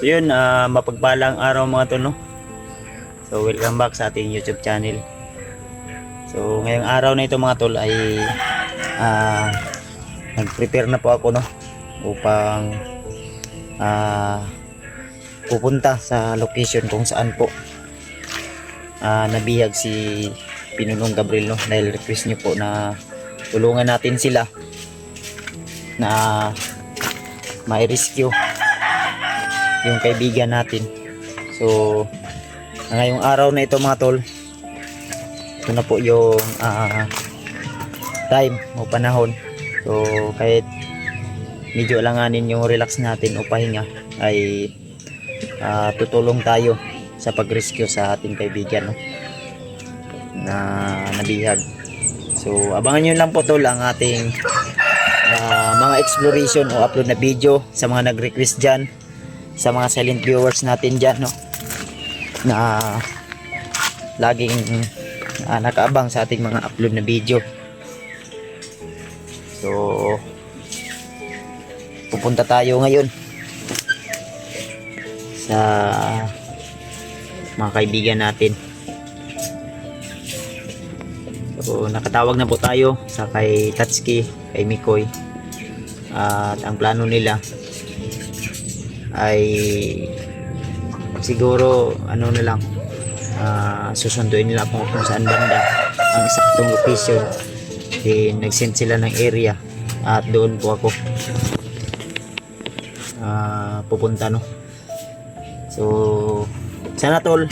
So yun, mapagpalang araw mga tol, no? So welcome back sa ating YouTube channel. So ngayong araw na ito mga tol ay nag-prepare na po ako, no? Upang pupunta sa location kung saan po nabihag si Pinunong Gabriel, no? Dahil request niyo po na tulungan natin sila na ma-rescue yung kaibigan natin. So ngayong araw na ito mga tol, ito na po yung time o panahon. So kahit medyo alanganin yung relax natin o pahinga, ay tutulong tayo sa pag-rescue sa ating kaibigan, no? Na nabihag. So abangan nyo lang po tol ang ating mga exploration o upload na video sa mga nag-request dyan, sa mga silent viewers natin dyan, no? Na laging nakaabang sa ating mga upload na video. So pupunta tayo ngayon sa mga kaibigan natin. So nakatawag na po tayo sa kay Tatsuki, kay Mikoy, at ang plano nila ay siguro ano na lang, susunduin nila kung saan banda ang saktong location. Then nag-send sila ng area at doon po ako pupunta, no? So sana tol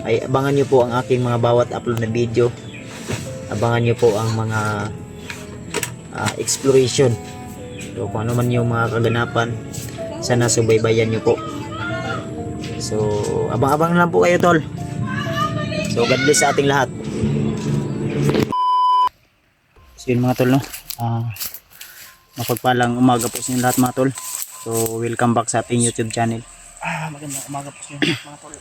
ay abangan nyo po ang aking mga bawat upload na video. Abangan nyo po ang mga exploration. So kung ano man yung mga kaganapan, sana subaybayan nyo po. So abang-abang lang po kayo tol. So God bless sa ating lahat. So yun mga tol, no? Mapagpalang umaga po sa inyo lahat mga tol. So welcome back sa ating YouTube channel. Magandang umaga po sa inyo mga tol.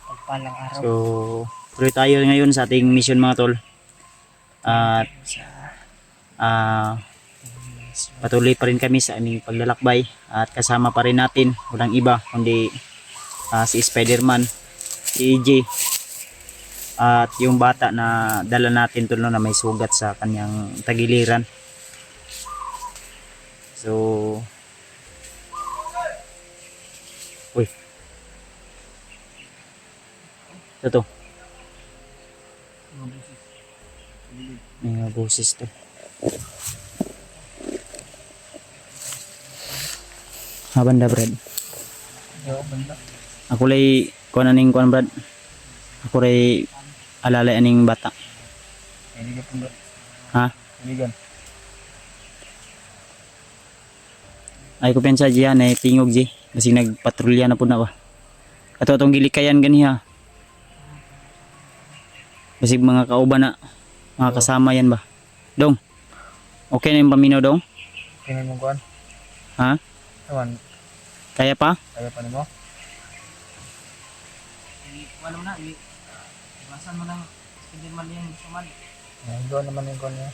Pagpalang araw. So tuloy tayo ngayon sa ating mission mga tol. At patuloy pa rin kami sa aming paglalakbay at kasama pa rin natin walang iba kundi si Spider-Man, si EJ, at yung bata na dala natin tol, no, na may sugat sa kanyang tagiliran. So uy, ito may mga boses to. Banda Brad. Ako lay kuan aning kuan Brad. Ako lay alalay aning bata. Ha? Ay ko pensa diyan ay tingog ji. Basig nagpatrolya na pud na ba. Ato atong gilikayan ganiha. Basig mga kauban na, mga kasama yan ba. Dong. Okay na yung paminaw dong? Kini mo kuan? Ha? Awan, Kaya pa? kaya pa nimo? Wala mo na, iwasan mo ng Spiderman yung suman. Doon naman yung kuan niya.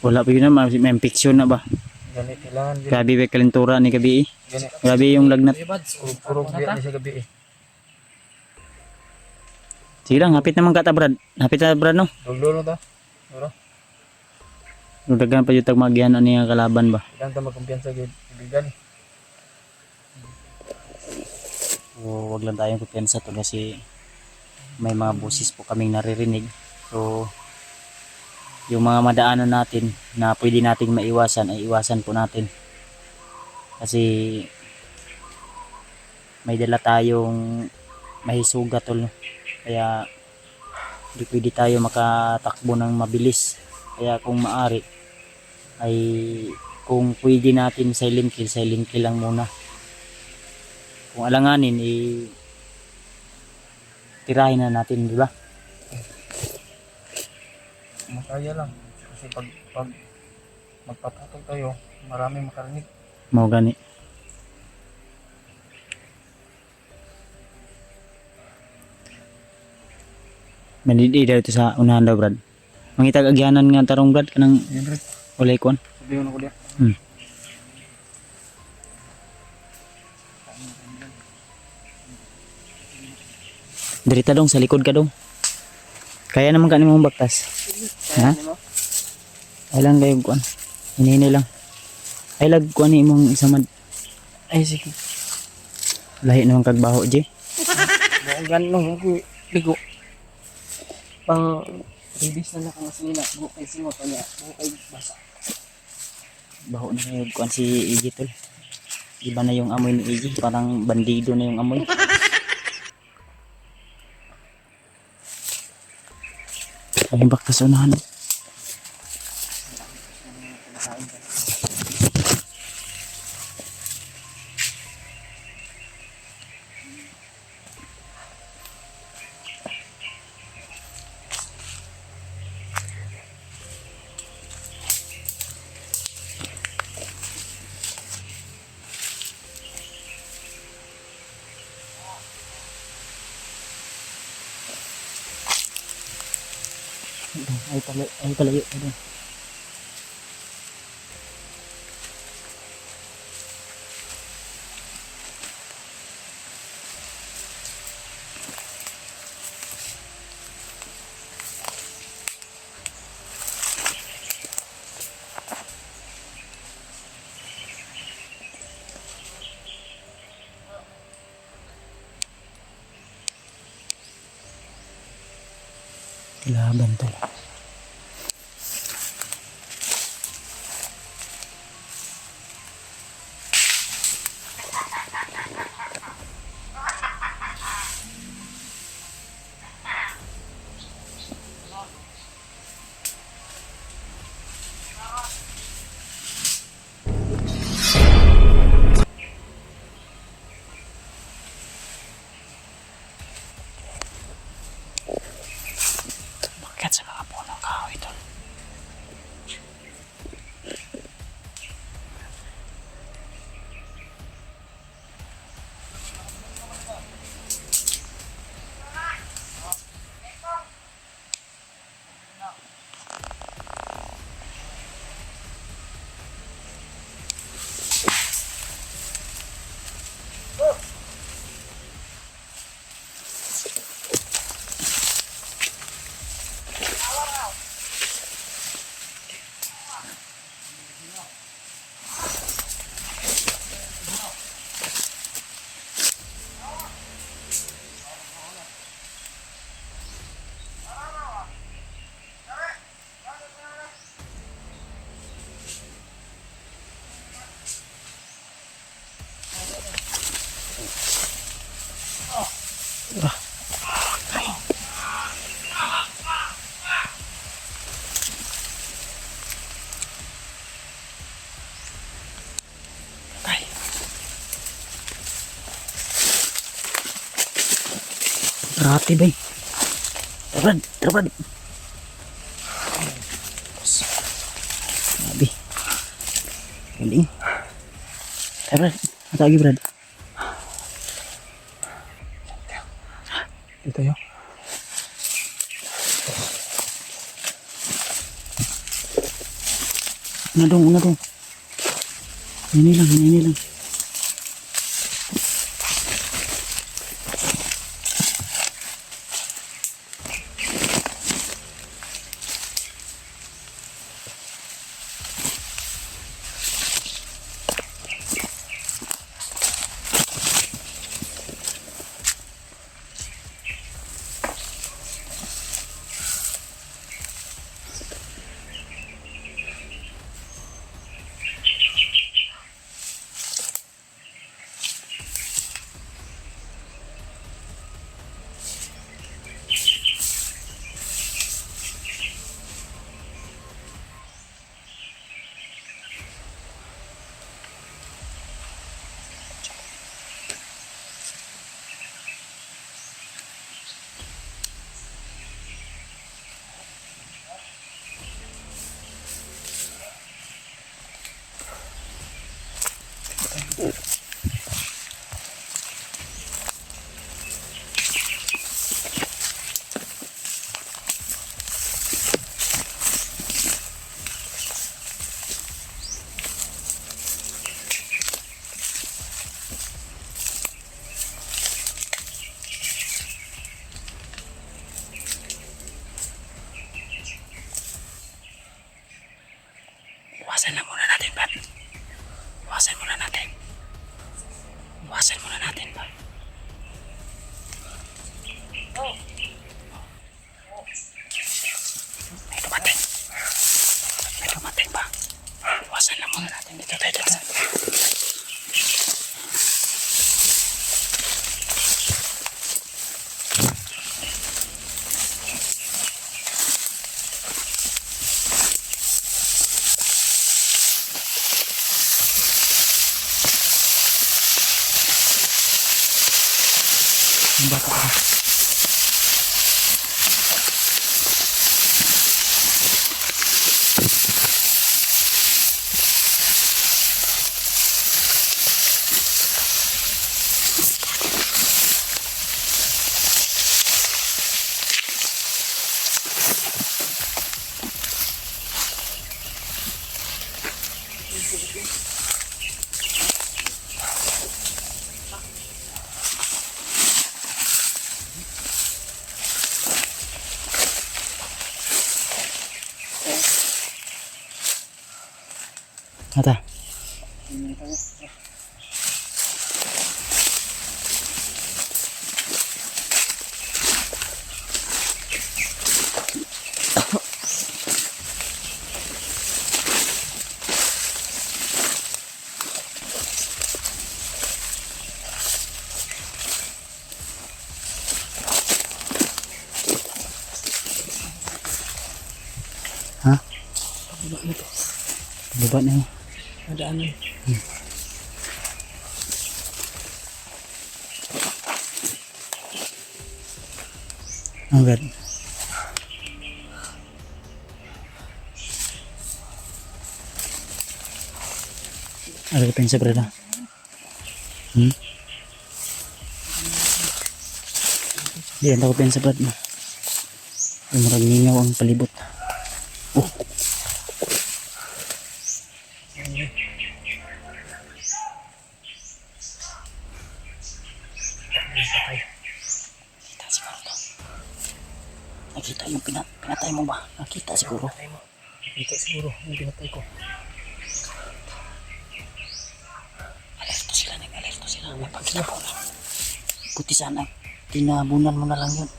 Wala pa yun na, may fiction na ba? Ganit kailangan. Grabe ba kalintura ni gabi eh. Ganit. Grabe yung lagnat. Purog biya ni sa gabi eh. Sige lang, hapit naman kata Brad. Hapit na Brad, no? Dulo ta. Duro. Nagdagan pa yung tagmagyan niya kalaban ba? Ilang ta magkumpiyansa gid ibigan. So wag lang tayong kupensa to kasi may mga boses po kaming naririnig. So yung mga madaanan natin na pwede nating maiwasan ay iwasan po natin. Kasi may dala tayong mahisugat tol, no? Kaya hindi pwede tayo makatakbo ng mabilis. Kaya kung maari ay kung pwede natin silent kill lang muna. Kung alanganin tirahin na natin, di ba? Makaya lang kasi pag magpapatol tayo, maraming makarinig. Mau gani. Mandidi daw ito sa unahan daw Brad. Mangitag agyanan nga tarong Brad kanang Yan rin. walay kon. Sabihin ako diya. Dirita dong, sa likod ka dong. Kaya naman ka mong baktas. Ha? Ay lang kayo kuan. Hinini lang. Ay lag kuan ni imong isa man. Ay, sige. Lahi naman kagbaho, J. Buong ganong ako ligo. Pang release na lang kasi nila. Buong kay singot niya. Buong kay basa. Baho na kayo kuan si EJ tol. Iba na yung amoy ni EJ. Parang bandido na yung amoy. Ay baktas unahan. Ay palayo. Ay. Laban tol. Bakit sa mga punong kahoy tol? Rati bay. Terad. Sabi. Galing. Terad. Ito lagi Brad. Ito yun. Una dong. Ini lang. Iwasan lang muna natin, Pat. Iwasan muna natin. Iwasan muna natin, Pat. May dumating. May dumating pa. Iwasan lang muna natin dito tayo. Ang bata ka. Ata. Ha? Baba na yun. Nadaanan. Agad. Ada pensa berada. Di ang takot pensa berada. Yung marag ningaw ang palibot. Oh. Nakita siguro to. Nakita yung pinatay mo ba? Nakita siguro. Dito siguro, yung pinatay ko. Alerto sila, nag-alerto sila. May pagkitabunan. Buti sana, tinabunan mo na lang yun.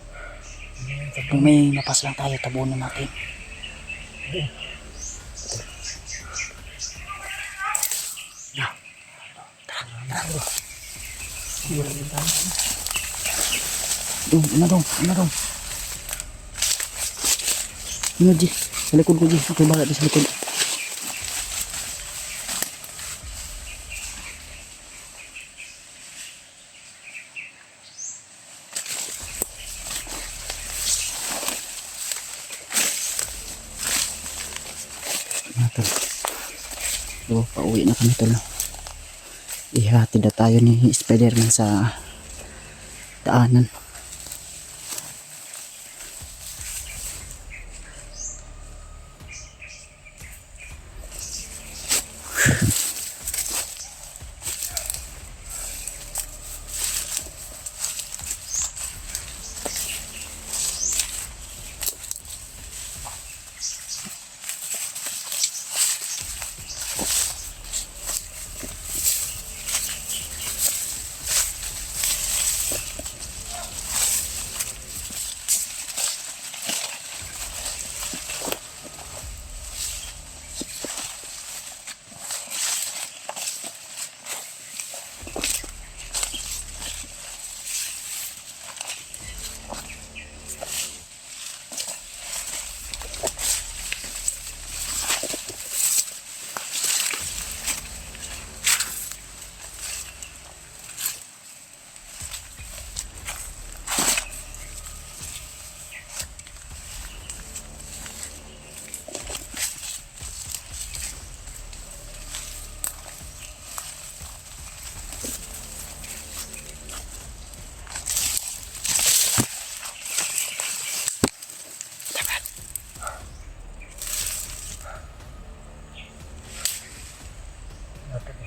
Kung may napas lang tayo, tabunan natin. Na. Tara. Dong. Ano, Ji? Sa likod ko, Ji. Okay, balat sa likod. Tol. So, pauwi na kami, tol. Ihatid na tayo ni Spider-Man sa daanan.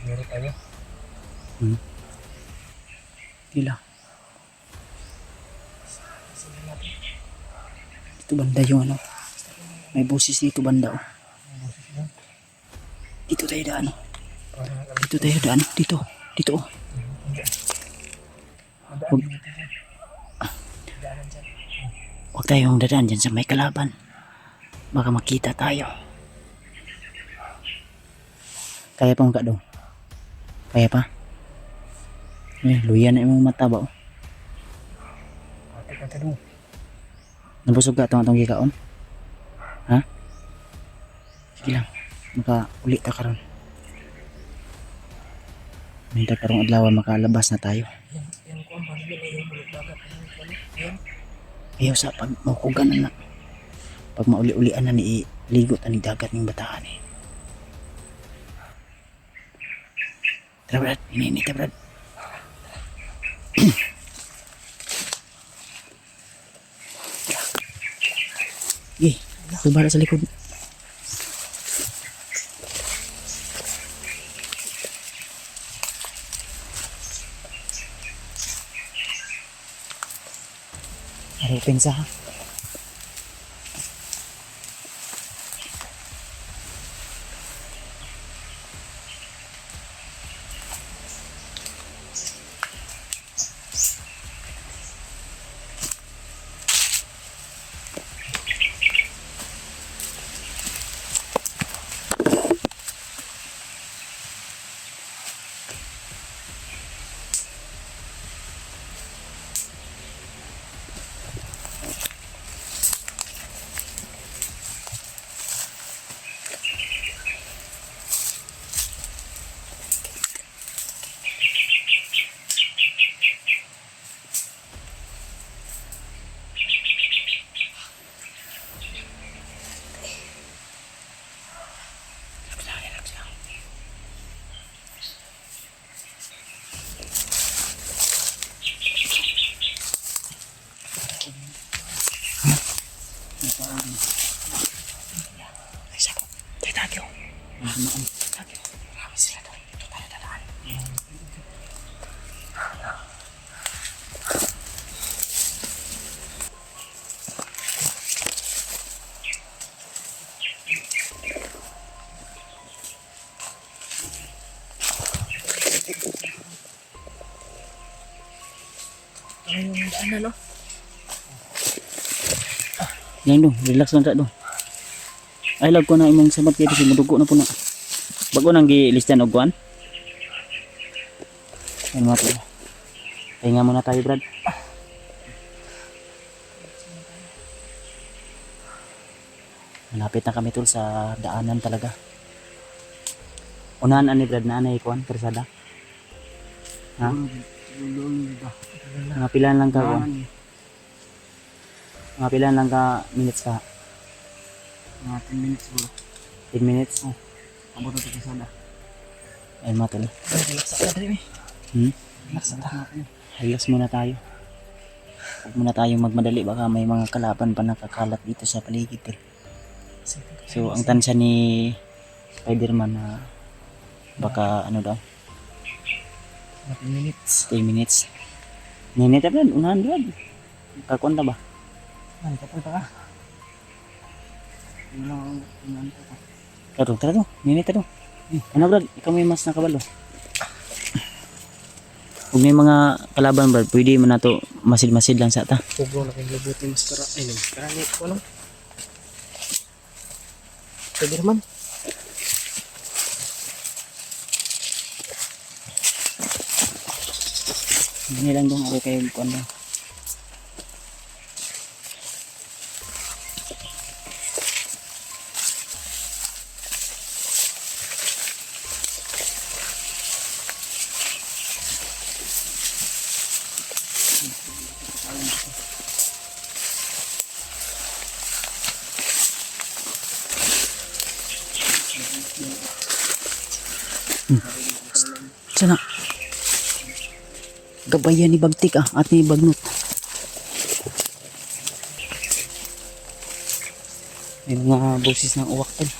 Meron tayo. Gila. Ito banda yung ano. May busis dito banda, oh. Dito tayo daan. Oh. Dito tayo daan. Dito. Dito. Oh. Huwag tayong dadaan dyan sa may kalaban. Baka makita tayo. Kaya pa mga dong? Kaya pa? Luya na yung mata ba? Oh. Nabusog ka itong gikaon? Ha? Sige lang. Maka-uli ka karon. May karong adlaw makalabas na tayo. Yan ko ang pamilya na yung bulog dagat. Yan. Ayaw sa pag maukugan na na. Pag mauli-ulian na ni ligot ang dagat ng batahan eh. Tara Brad, ininit ka Brad. Subara sa likod. Harapin sa ha. Ano yung daan no? Yan dong, relax lang ka dong. Ay lag ko na imong sabat kay kasi mudugo na po na. Bago nang gilistan og kuan. Yan mo po. Pahinga muna tayo Brad. Malapit na kami tol sa daanan talaga. Unahan ani Brad na anay kuan persada. Ha? Mga pilan lang ka kuan. Mga pilan lang ka minutes ka. Mga 10 minutes bro. 10 minutes. Oh. Abot na ito sana. Ayun mga tol. Relax ka dali eh. Relax na tayo. Relax muna tayo. Huwag muna tayo magmadali baka may mga kalaban pa nakakalat dito sa paligid tol. So ang tansya ni Spider-Man na baka ano daw 10 minutes. 10 minutes. Ninit na Brad, unahan Brad. Kakunta ba? Ay, kapunta ka. Yun lang ang inaan ko. Tara to, ninit na to. Ano Brad, ikaw may mas nakabalo. Kung may mga kalaban Brad, pwede mo na to masid-masid lang sa ta. Pugro na kayong labuti mas tara. Ay, nagkarani ko ano. Spider-Man. Hindi lang dong ako kayo kuan lang. Sana gabayan ni Bagtik at ni Bagnot. May mga boses ng uwak tol.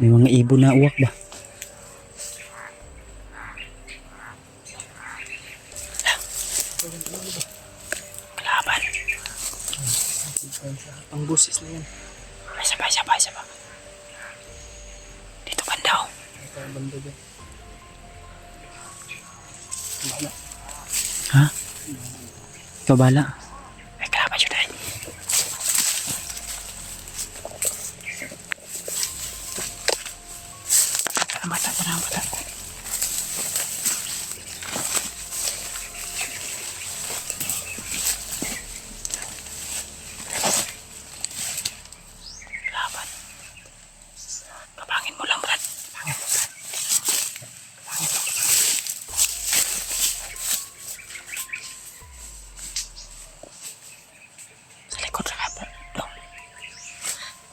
May mga ibon na uwak ba? Kalaban. Ang busis na yan. Ay, sabay. Dito banda oh. Ito ang banda dyan. Bahala. Ha? Ikaw bala. Ay, kalaban siya dahil. Tara mata. Kalaban. Kapangin mo lang, Brad. Kapangin mo. Sa likod na ka, dong.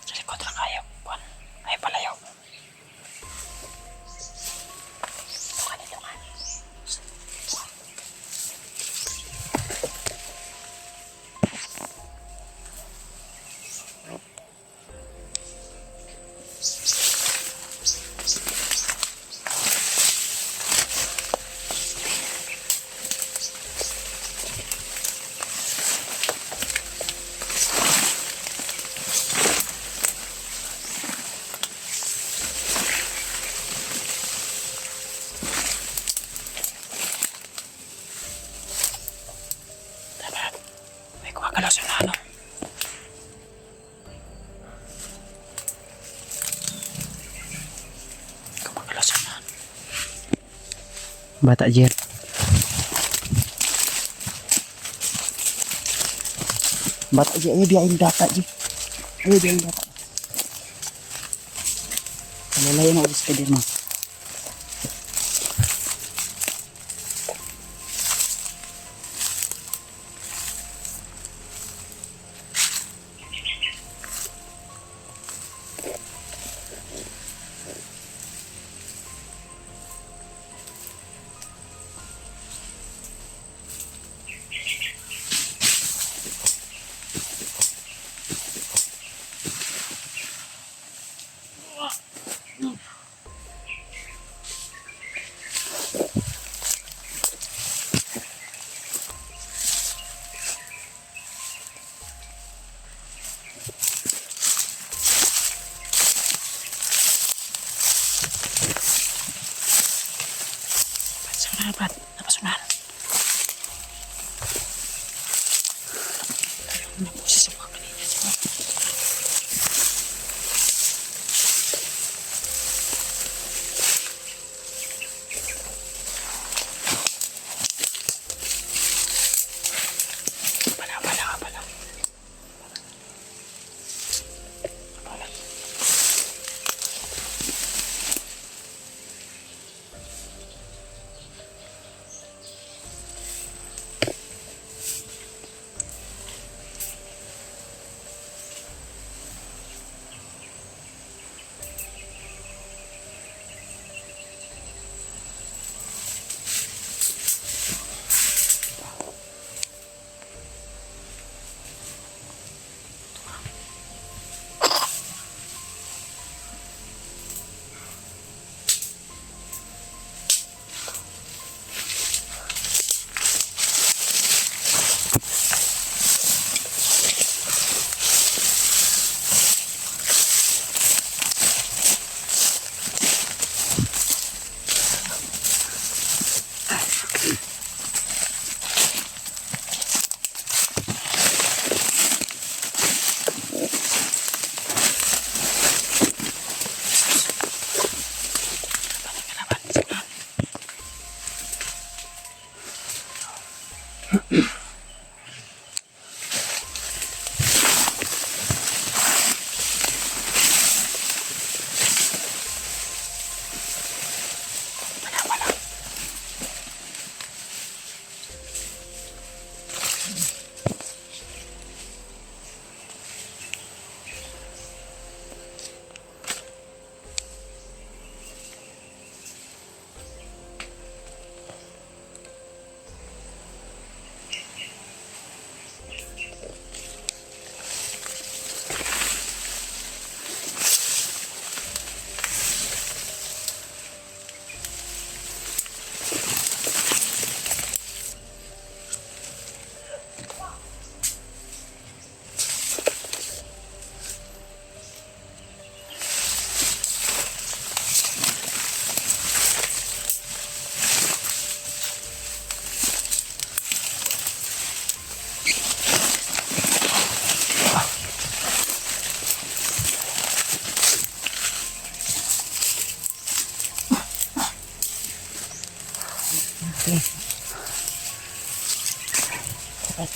Sa likod na kayo, Juan. Ay, palayaw. Tungan. May kumagalaw sa nano. Kumagalaw sa nano. Bata Jer. Bata Jer, ayo biarin data Jer. Ayo biarin data. Malalayo na ulis ka din mo. Dapat, napasunahan. Ayaw na po sa mga kanina. Pala. Tayo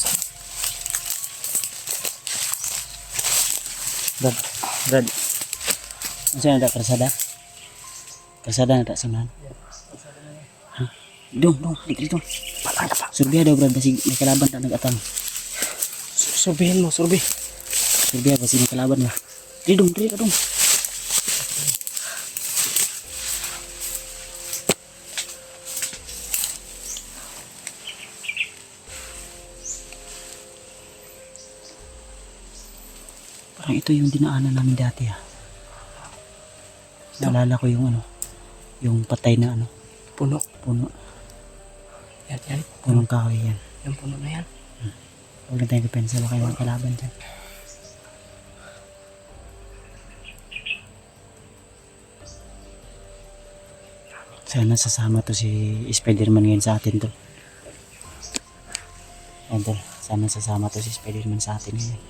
sa Brad, Brad. Ano na karsada? Karsada na tak samahan. Ha? Dong, dito. palang ka pa. Surbiya daw Brad, basi may kalaban tak nag-atang. Surbihin mo, surbi. Surbiya basi may kalaban ba. Dito dong. Parang ito yung dinaanan namin dati ah. Naalala ko yung ano, yung patay na ano, Puno. puno, Yan. punong kahoy yan. Yung puno na yan. Huwag na tayong kapensa, baka yung mga kalaban dyan. Sana sasama to si Spider-Man ngayon sa atin to. Ayan tol, sana sasama to si Spider-Man sa atin ngayon.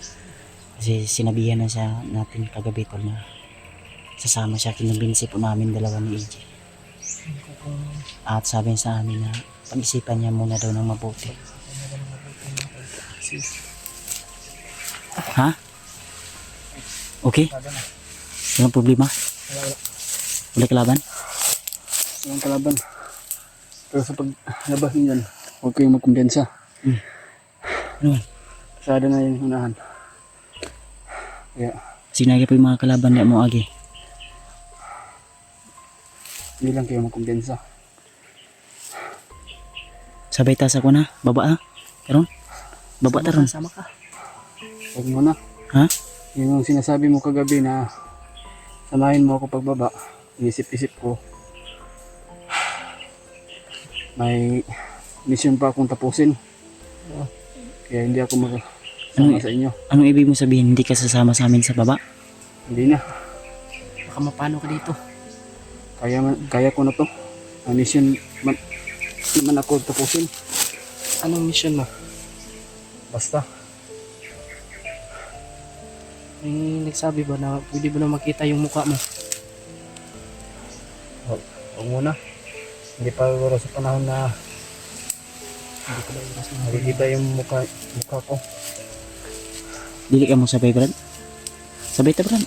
Kasi sinabihan na siya natin kagabi tol na sasama siya, kinumbinsi po namin dalawa ni AJ. At sabi sa amin na pag-isipan niya muna daw ng mabuti. Ha? Okay? Walang problema? Wala kalaban? Yung kalaban. Pero sa paglabas niyan, huwag kayong magkumbiyansa. Ano man? Pasada na yung unahan. Kaya, Sinagi po yung mga kalaban niya mo agi. hindi lang kayo magkumbiyansa. Sabay tas ako na, baba ah. Karon? Baba taron. Sama ka. Huwag mo na. Ha? Yung sinasabi mo kagabi na samahin mo ako pagbaba, inisip-isip ko. May mission pa akong tapusin. Kaya hindi ako magsama sa inyo. Anong ibig mo sabihin? Hindi ka sasama sa amin sa baba? Hindi na. Baka mapano ka dito. Kaya ko na to. Ang mission naman ako tapusin. Anong mission mo? Basta. May nagsabi ba na pwede ba na makita yung mukha mo? Huwag muna. Hindi pa siguro sa panahon na Hindi ko ba iwas na nakikita yung mukha ko. Dili ka mo sabay Brad? Sabay ta Brad?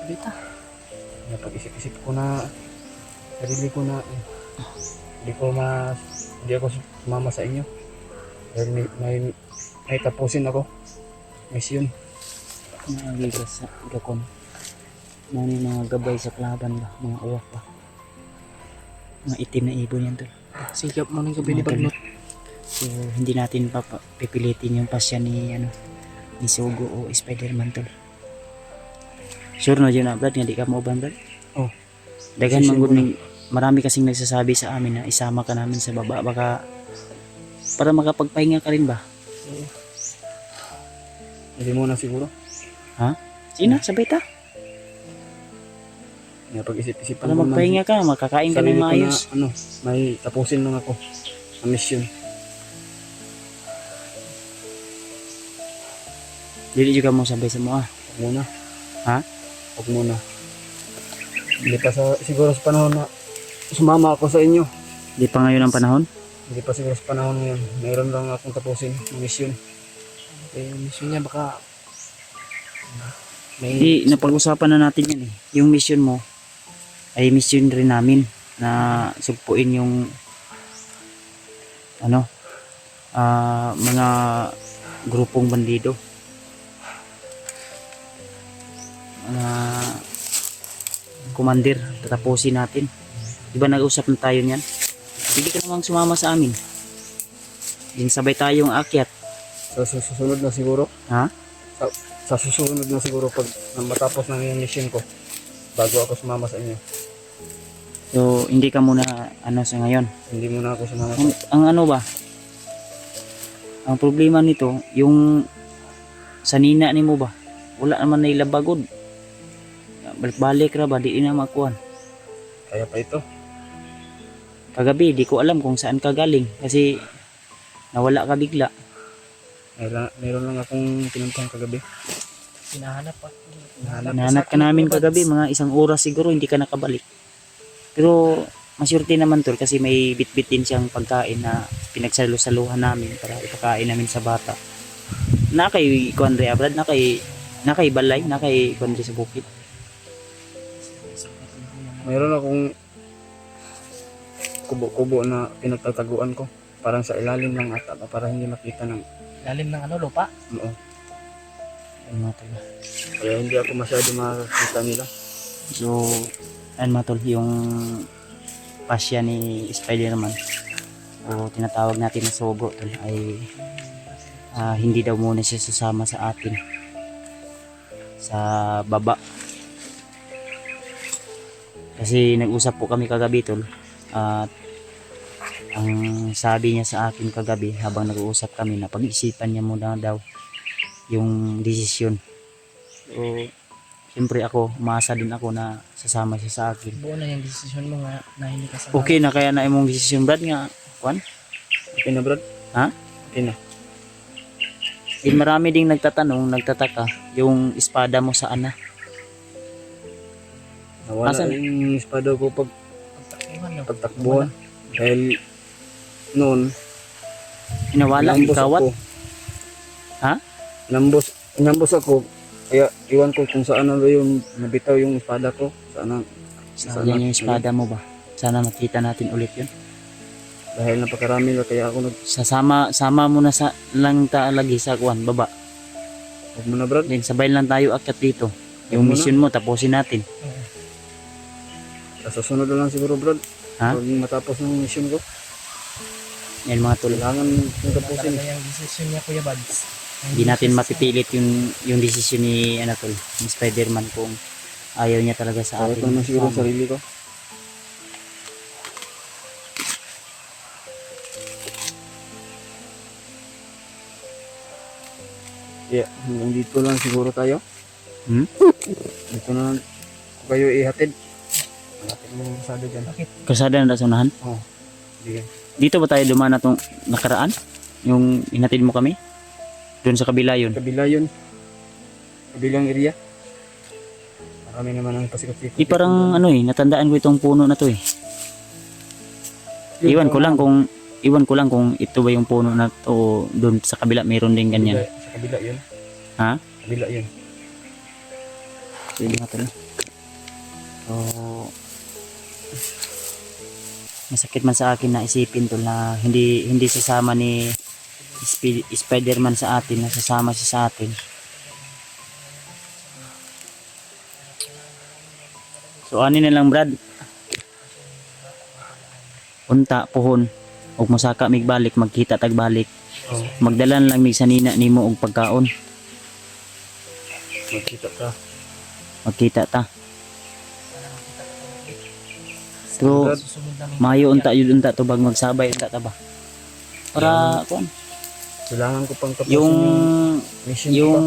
Bita. Napag-isip-isip ko na sarili ko na hindi ako sumama sa inyo. Dahil may tapusin ako. Mission. Naagigas sa gakon. Mani mga gabay sa kalaban ba? Mga uwak pa. Mga itim na ibon yan tol. Sigap mo ng gabi ni Bagnot. So hindi natin pipilitin yung pasya ni ni Sugo o Spider-Man tol. Sure na yun na Brad, nga di ka mauban Brad? Oh. Dagan Decision manggod ko na. ng marami kasing nagsasabi sa amin na isama ka namin sa baba, baka para makapagpahinga ka rin ba? Hindi mo na siguro. Sina, sabay ta. Napag-isip-isip Para magpahinga ka, makakain ka ng maayos. Na, may tapusin lang ako ang mission. Dili juga mo sabay sa mo ah. Huwag muna. Ha? Huwag muna. Hindi pa siguro sa panahon na sumama ako sa inyo. Di pa ngayon ang panahon? Hindi pa siguro sa panahon ngayon. Mayroon lang akong tapusin ang mission. Yung mission niya baka may Di, napag-usapan na natin yan eh. Yung mission mo ay mission rin namin na sugpuin yung mga grupong bandido. Mga commander, tatapusin natin. Di ba nag-usap na tayo niyan? Hindi ka namang sumama sa amin. Yung sabay tayong akyat. Sa susunod na siguro. Ha? Sa susunod na siguro pag matapos na yung mission ko bago ako sumama sa inyo. So, hindi ka muna sa ngayon. Hindi muna ako sumama Ang ano ba? Ang problema nito, yung sa nina nimo ba, wala naman na ilabagod. Balik-balik ra ba, di na makuan. Kaya pa ito. Kagabi, di ko alam kung saan ka galing kasi nawala ka bigla. Meron lang akong pinuntahan kagabi. Hinahanap ako. Nahanap ka namin kagabi, mga 1 oras siguro, hindi ka nakabalik. Pero masyurte naman tol kasi may bitbit din siyang pagkain na pinagsalo-saluhan namin para ipakain namin sa bata. Nakay kuandre abrad, nakay balay, nakay kuandre sa bukid. Meron akong kubo-kubo na pinagtataguan ko. Parang sa ilalim lang ata para hindi makita ng Lalim ng ano, lupa. oo. Ayun mga tol. Kaya hindi ako masyado makakita nila. So, ayun mga tol, yung pasya ni Spider-Man o tinatawag natin na sogo tol ay hindi daw muna siya sasama sa atin sa baba. Kasi nag-usap po kami kagabi tol at ang sabi niya sa akin kagabi habang nag-uusap kami na pag-isipan niya muna daw yung desisyon. So, siyempre ako, umasa din ako na sasama siya sa akin. Buo na yung desisyon mo nga na hindi ka sa Okay na kaya na imong desisyon Brad nga, Juan? Okay na, Brad? Ha? Okay na. Din marami ding nagtataka, yung espada mo saan na? Nawala Asan? yung espada ko pagtakbuhan. No? pagtakbuhan. Dahil noon, Inawala, inambos ikawat? ako. Ha? Inambos ako. Kaya iwan ko kung saan na yung nabitaw yung espada ko. Sayang yung espada mo ba? Sana makita natin ulit yun. Dahil napakarami na kaya ako Sama mo na sa lang lagi sa kuan baba. huwag mo na, Brad. Then sabay lang tayo akyat dito. Yung Huwag mo mission mo tapusin natin. Sa susunod na lang siguro, Brad. Ha? Pag matapos ng mission ko, Yan mga tol. kailangan yung tapusin. Talaga yung desisyon niya, Kuya Bads. Hindi natin mapipilit yung desisyon ni ano tol, ni Spider-Man kung ayaw niya talaga sa Kaya atin. ko naman siguro Tama. sarili ko. Yeah, hanggang dito lang siguro tayo. Hmm? Dito na lang ko kayo ihatid. Malapit mo yung masado dyan. Kasada na sa unahan. Oo. Sige. Dito ba tayo dumaan na tong nakaraan? Yung inatid mo kami? Doon sa kabila yun. Kabila yun. Kabilang area. Marami naman ang pasikat-sikat. Parang ano natandaan ko itong puno na to eh. Iwan ko lang kung ito ba yung puno na to o doon sa kabila mayroon din ganyan. Sa kabila yun. Ha? Kabila yun. Sige nga tol. So, masakit man sa akin na isipin tol na hindi sasama ni Spider-Man sa atin, na sasama siya sa atin. So ani na lang Brad. Unta pohon ug mosaka migbalik magkita tagbalik. Oo. Magdalan lang mig sanina nimo og pagkaon. Magkita ka. Magkita ta. So Susunod namin. mayo unta yun unta tubag magsabay unta ta ba. Para kuan Kailangan ko pang tapusin yung mission yung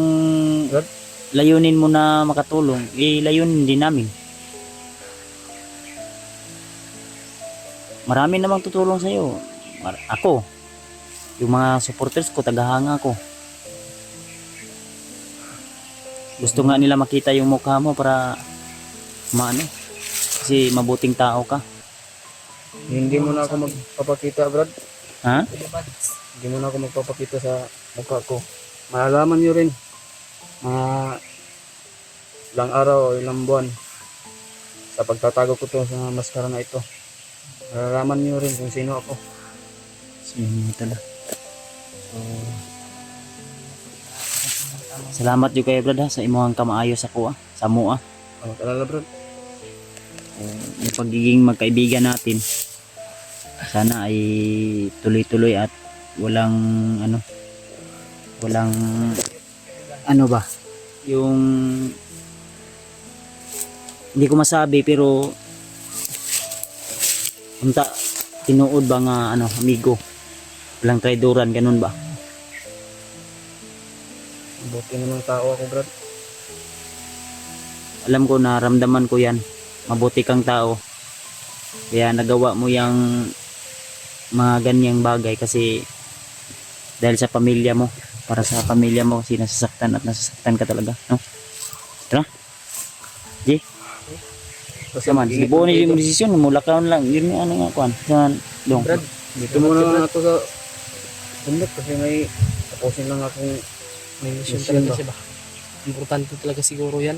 Brad? layunin mo na makatulong, layunin din namin. Marami namang tutulong sa iyo. Ako, yung mga supporters ko, tagahanga ko. Gusto nga nila makita yung mukha mo para maano. Kasi mabuting tao ka. Hindi mo na ako magpapakita, Brad. Ha? Kuya Bads. Hindi mo na ako magpapakita sa mukha ko. Malalaman nyo rin. Mga ilang araw o ilang buwan sa pagtatago ko to sa maskara na ito. Malalaman nyo rin kung sino ako. Sino tala. So, salamat yung kay Brad ha, sa imuhang kamaayo sa kuha, sa mua. Oh, talala, Brad. Yung pagiging magkaibigan natin sana ay tuloy-tuloy at walang ano ba yung hindi ko masabi pero unta tinuod ba nga amigo walang traidoran ganun ba Buti namang tao ako, Brad. Alam ko, naramdaman ko yan. Mabuti kang tao. Kaya nagawa mo yung mga ganyang bagay kasi dahil sa pamilya mo. Para sa pamilya mo kasi nasasaktan at nasasaktan ka talaga. No? Tara. G. Kasi Saman, sige po na yung desisyon. Mula kaon lang. Yun yung ano nga kuhan. Saan? Dong. Brad, dito muna nga ito sa bundok kasi may tapusin lang akong May mission mission talaga ba? siya ba? Importante talaga siguro yan.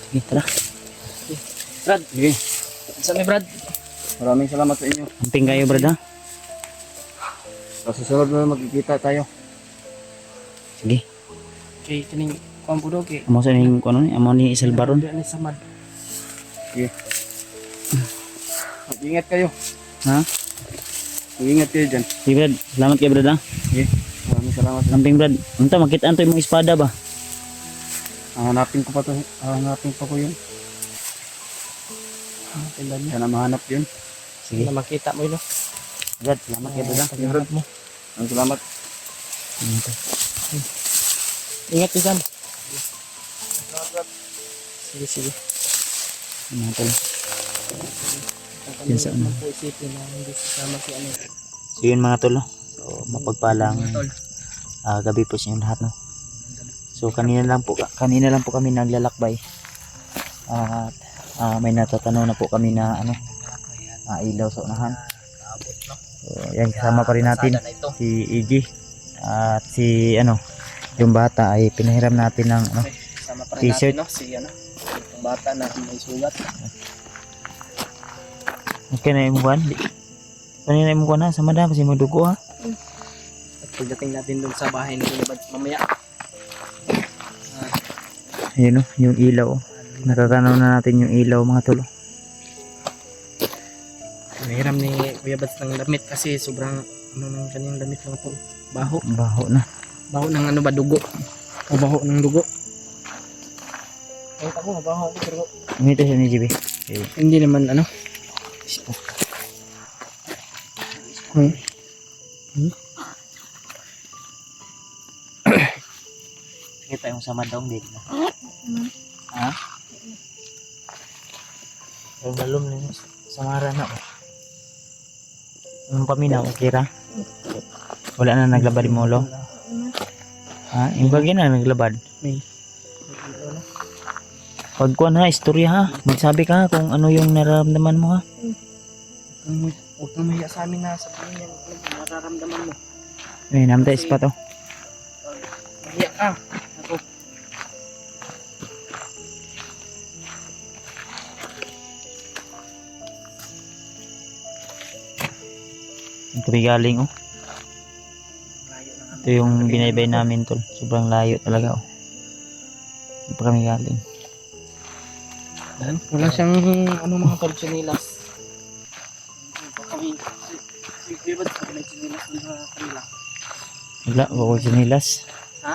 Sige, tara. Brad, Sige, saan may Brad? maraming salamat sa inyo. Amping kayo, brad, ha? Sa susunod na magkikita tayo. Sige. Kay kining kuwan po daw kay. Amo sa ning kuno ni, amo ni Isalbaron. Ano ni Samad? Mag-ingat kayo. Ha? Mag-ingat kayo dyan. Sige, brad. Salamat kayo, brad, ha? Sige, maraming salamat. Amping, brad. Unta makita anto imong espada ba? Hanapin ko pa to. Hanapin pa ko yun. Tindan niya. Sana mahanap yun. Sige. Na makita mo yun. Brad, salamat kayo, brad, ha? Paghanap mo. Maraming salamat. Ingat ka dyan. Sige, sige. Ano tol? Yan sa ano. Po isipin na hindi sasama si ano. So yun mga tol, no? So mapagpalang gabi po sa inyong lahat, no? So kanina lang po kami naglalakbay. At may natatanaw na po kami na ano, ilaw sa unahan. So yan, kasama pa rin natin si EG at si ano, yung bata ay pinahiram natin ng ano, Sama pa rin T-shirt. natin, no? Si ano, yung bata na may sugat. okay na yung buwan. Kanina yung buwan, ha? Sa madam kasi madugo, ha? At pagdating natin dun sa bahay ni Kuya Bad mamaya. Ayun, no? Yung ilaw, oh. Natatanaw na natin yung ilaw, mga tol. Nahiram ni Kuya Bad ng damit kasi sobrang ano ng kanyang damit mga tol. Baho. Baho na. Baho ng ano ba, dugo. O baho ng dugo. Kahit ako, mabaho ako pero Umito siya ni GB. hindi naman ano. Kita yung sama daw dito na. Ha? Yung balom na yun. Samara na ko. Yung paminaw, okay ra? Wala na naglabad mo lo? Ha? Yung bagay na naglabad. May Pagkuha na, istorya ha. Magsabi ka ha kung ano yung nararamdaman mo ha. huwag kang mahiya sa amin na sabihin yung nararamdaman mo. Ay, namtais pa to. Mahiya ka. Ako. Ito may galing oh. Layo na Ito yung binaybay namin tol. Sobrang layo talaga oh. Ito pa kami galing. Wala siyang ano mga torchinilas. Kami si Kuya Bad may chinilas doon sa kanila. Wala, bako sinilas. Ha?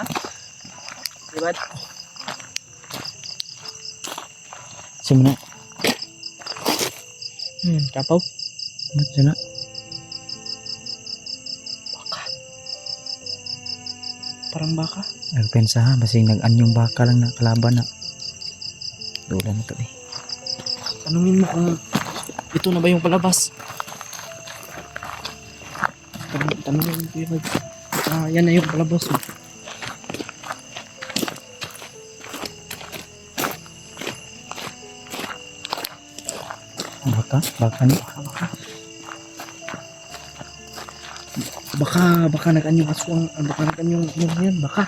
Kuya Bad? Sumuna. Kapaw? Ba't suna? Parang baka. Nagpensa ha, basing nag-anyong baka lang na kalaban na. Dula na to eh. Tanungin mo kung ito na ba yung palabas. Tanungin mo Kuya Bad. Yan na yung palabas. Baka? Baka ni? Baka nag-anyong aswang. Baka nag-anyong yan. Baka.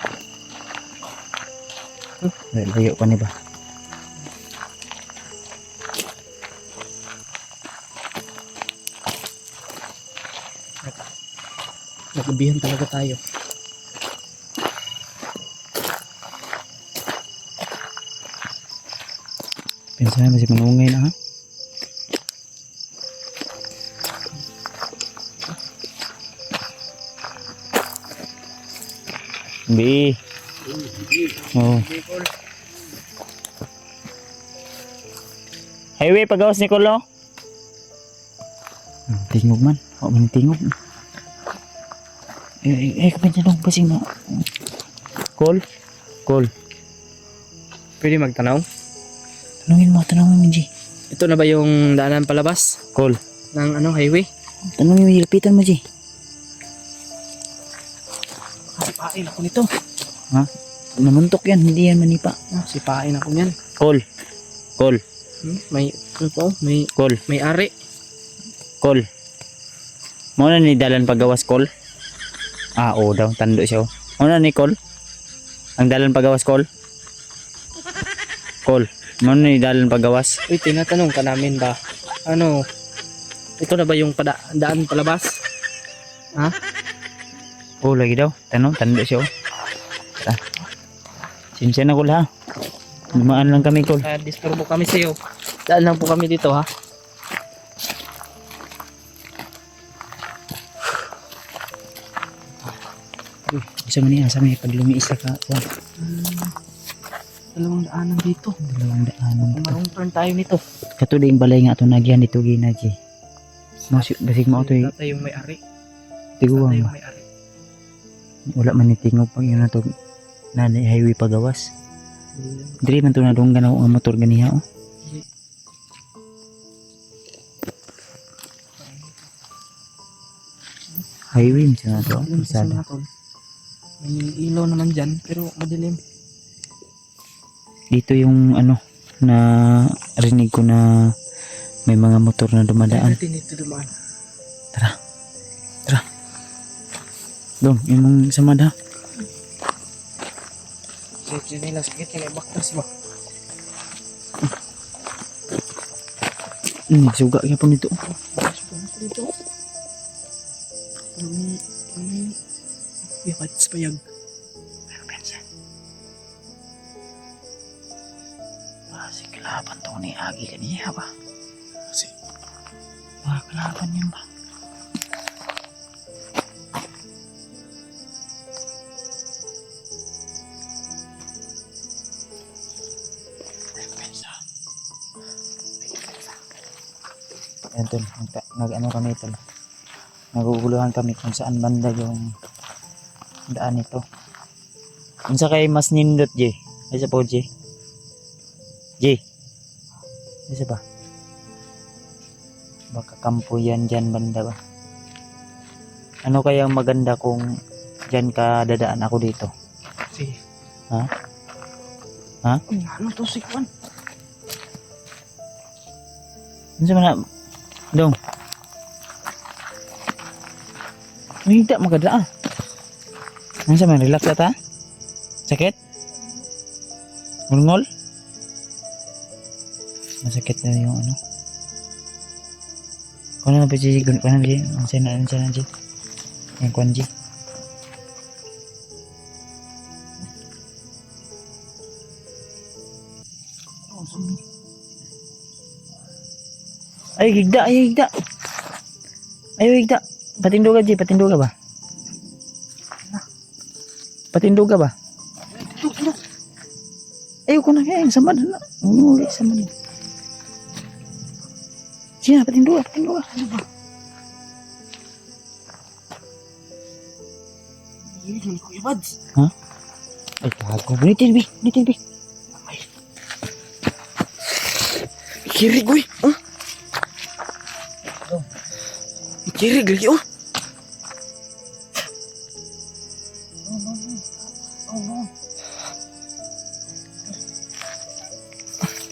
Layo pa ni ba? Nagabihan talaga tayo. Pensa na, masih manungay na ha? Bi. Oh. Highway pagawas ni Kolo. Tingog man. O man tingog. Kapan dyan dong pasing na. Call. Call. Pwede magtanaw. Tanungin mo G. Ito na ba yung daanan palabas Call. ng ano highway? Tanungin mo, hilapitan mo G. Sipain ako nito. Ha? Namuntok yan, hindi yan manipa. Sipain ako niyan. Call. Call. May ano po? Call. May ari. Call. Muna ni dalan pagawas call. Oo daw, tando siya. Muna ni call. Ang dalan pagawas call. Call. Muna ni dalan pagawas. Uy, tinatanong ka namin ba? Ano? Ito na ba yung daan palabas? Ha? Oo, lagi daw. Tando siya. Tara. Sinsya na call ha. Dumaan lang kami call. Disturbo kami sa iyo. Daan lang po kami dito ha. Isa man niya, sa may pag lumiisa ka. Dalawang daanan dito. Dalawang daanan. Marong turn tayo nito. Katuloy yung balay nga ito nagyan dito ginaji. Basig mo ito Tatay yung may ari. tiguang Tatay yung ba. may ari. Wala man nitingog pag yun na ito na highway pagawas. Dili man ito na doon ganaw ang motor ganiha oh. Highway mo siya na ito. Madilim kasi mga tol. May ilaw naman dyan pero madilim. Dito yung ano na rinig ko na may mga motor na dumadaan. Natin dito dumaan. Doon, yung sama da. Sige nila sakit yung ibaktas ba? Suga kaya po nito. Dito. May pads payag. Pero pensa. Kasi kalaban to ni Agi kaniya ba? Kasi Kalaban yun ba? Ayan tol, nag-ano kami tol. Naguguluhan kami kung saan banda yung daan nito. Unsa kay mas nindot J? Isa po J. Isa ba? Baka kampo yan dyan banda ba? Ano kaya ang maganda kung dyan ka dadaan ako dito? sige. Ha? Ano to si Kwan? Unsa man na? Dong. Hindi maganda ah. Unsa man relax ata? Sakit? Ngol? Masakit na yung ano. Kung ano ba si Gun? Kung ano ba si? Ang sana G? Yung Kwan G? Ay, higda. Ayaw higda. Patinduga G, patinduga ba? Patinduga ba? Ayaw ko na kaya, sama na. Uli, sama na. Siya, patinduga. Ano ba? Yun, Kuya Bads. Ha? Ay, kago. Bunitin, Bi. Kirig, uy. Oh. Kirig lagi, oh.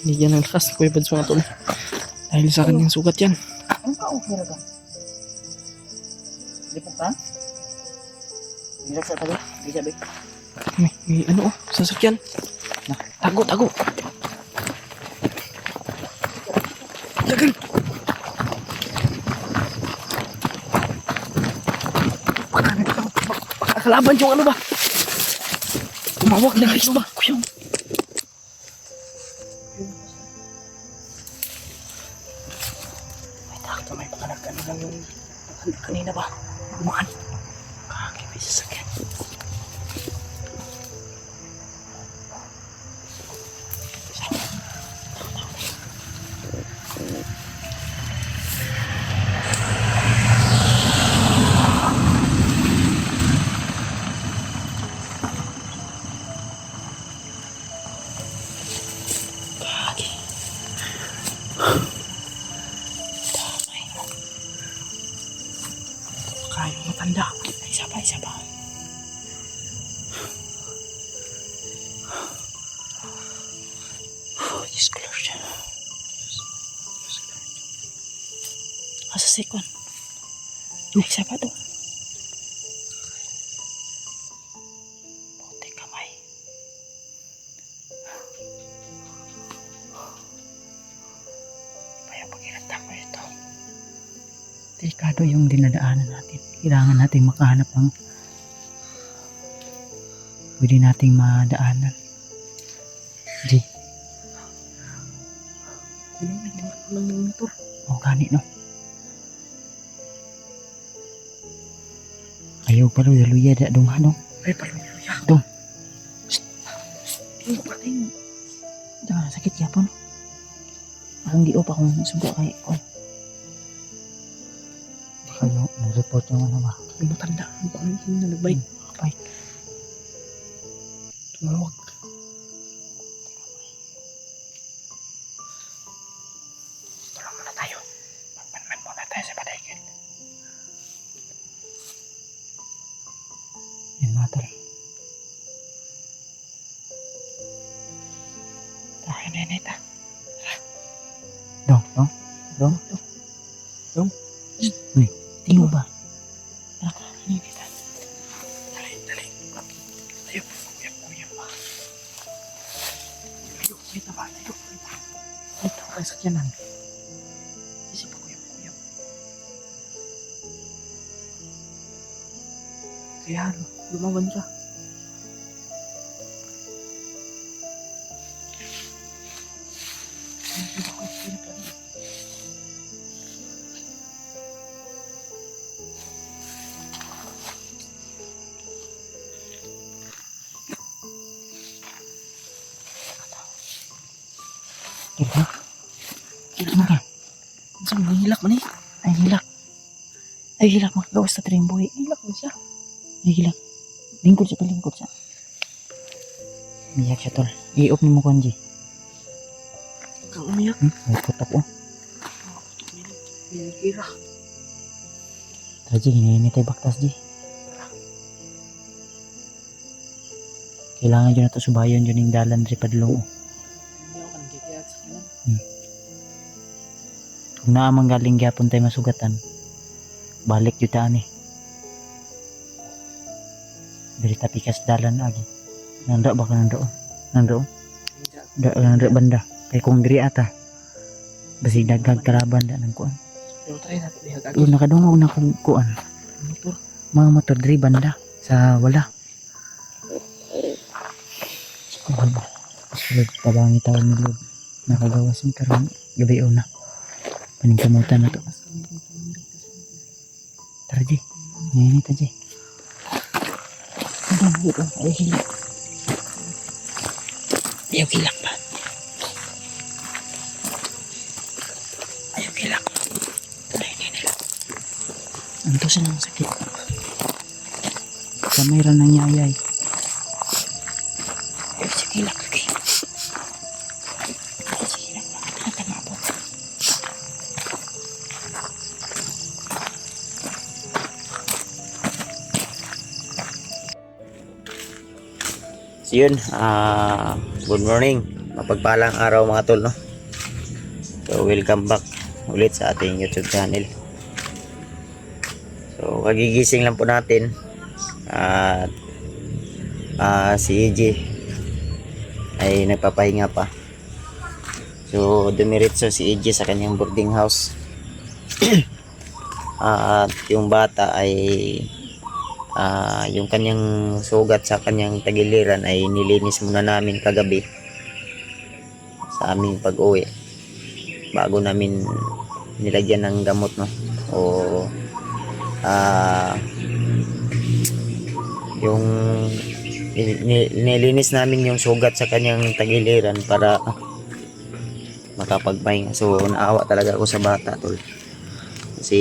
Bigyan ng lakas, Kuya Bads mga tol. Dahil sa kanyang sugat yan. Ano ka okay ra ka? Lipat pa? Relax sa tabi. Di sabi. May ano, oh, sasakyan. Tago. Tagal. Kalaban yung ano ba? Tumawag na guys ba? Kuya. May pangalag ano lang yung kanina ba? Bumaan. Kakibay sa sakyan. sa sikon. Next pa to. Puti kamay. Iba yung pagkirata ko ito. Delikado yung dinadaanan natin. Kailangan natin makahanap ng pwede nating madaanan. Di. Lang ng motor. O gani no. Ayaw pa luya da dong ano. Ay paluya. Dong. Tingko pa tingko. Jangan sakit ya po no. Parang di pa kung suga kay ko. Di kayo na-report yung ano ba? Yung matanda. Ang pangin na nagbike. Bike. Tumawag. Tulong muna tayo. Magpanman muna tayo sa padaigil. Yan mga tol. Tayo na yan ita. Dong. Uy, tingin mo ba? Tara ka, hindi kita. Dali. Tayo, kuyam ba? Tayo, kita ba? Tayo. Ito, kaya sakyanan. Isip pa kuyam. Kaya lumawan siya. Hilak ka. Saan mo hilak man eh? Ay hilak magagawas sa trimboy. Hilak mo siya. Ay hilak. Lingkod siya. Umiyak siya tol. I-off mo Konji. Kang umiyak. Ay putak oh. Kira. Tara Ji, hinihini tayo baktas Ji. Kailangan dyan na ito subayon dyan yung dalan rin padlong oh. Kung naamang galing gyapon tayo masugatan, balik yutaan eh. Dari tapi kas dalan lagi. Nanda baka nandoon. Nanda banda. Kay kung diri ata. Basi dagag kalaban da nang kuan. Pero try natin dihagag. Doon nakadungog na kung kuan. Motor. Mga motor diri banda sa wala. Kuan ba? Sulod tabangi tawon ni Lord. Nakagawas ni karon gabi una. Paningkamutan na to. Tara Ji. Ngayon ito Ji. Ayaw hilak ba? Ayaw hilak. Hindi. Ang to siya ng sakit. Kamera ng yayay. Ayaw siya hilak lagi. Ayaw siya hilak ba? Tama po. So yun, good morning, mapagpalang araw mga tol no. So welcome back ulit sa ating YouTube channel. So kagigising lang po natin at si EJ ay nagpapahinga pa. So dumiretso si EJ sa kanyang boarding house. At yung bata ay yung kanyang sugat sa kanyang tagiliran ay nilinis muna namin kagabi sa aming pag-uwi bago namin nilagyan ng gamot no o yung nilinis namin yung sugat sa kanyang tagiliran para makapagpahinga. So naawa talaga ako sa bata tol kasi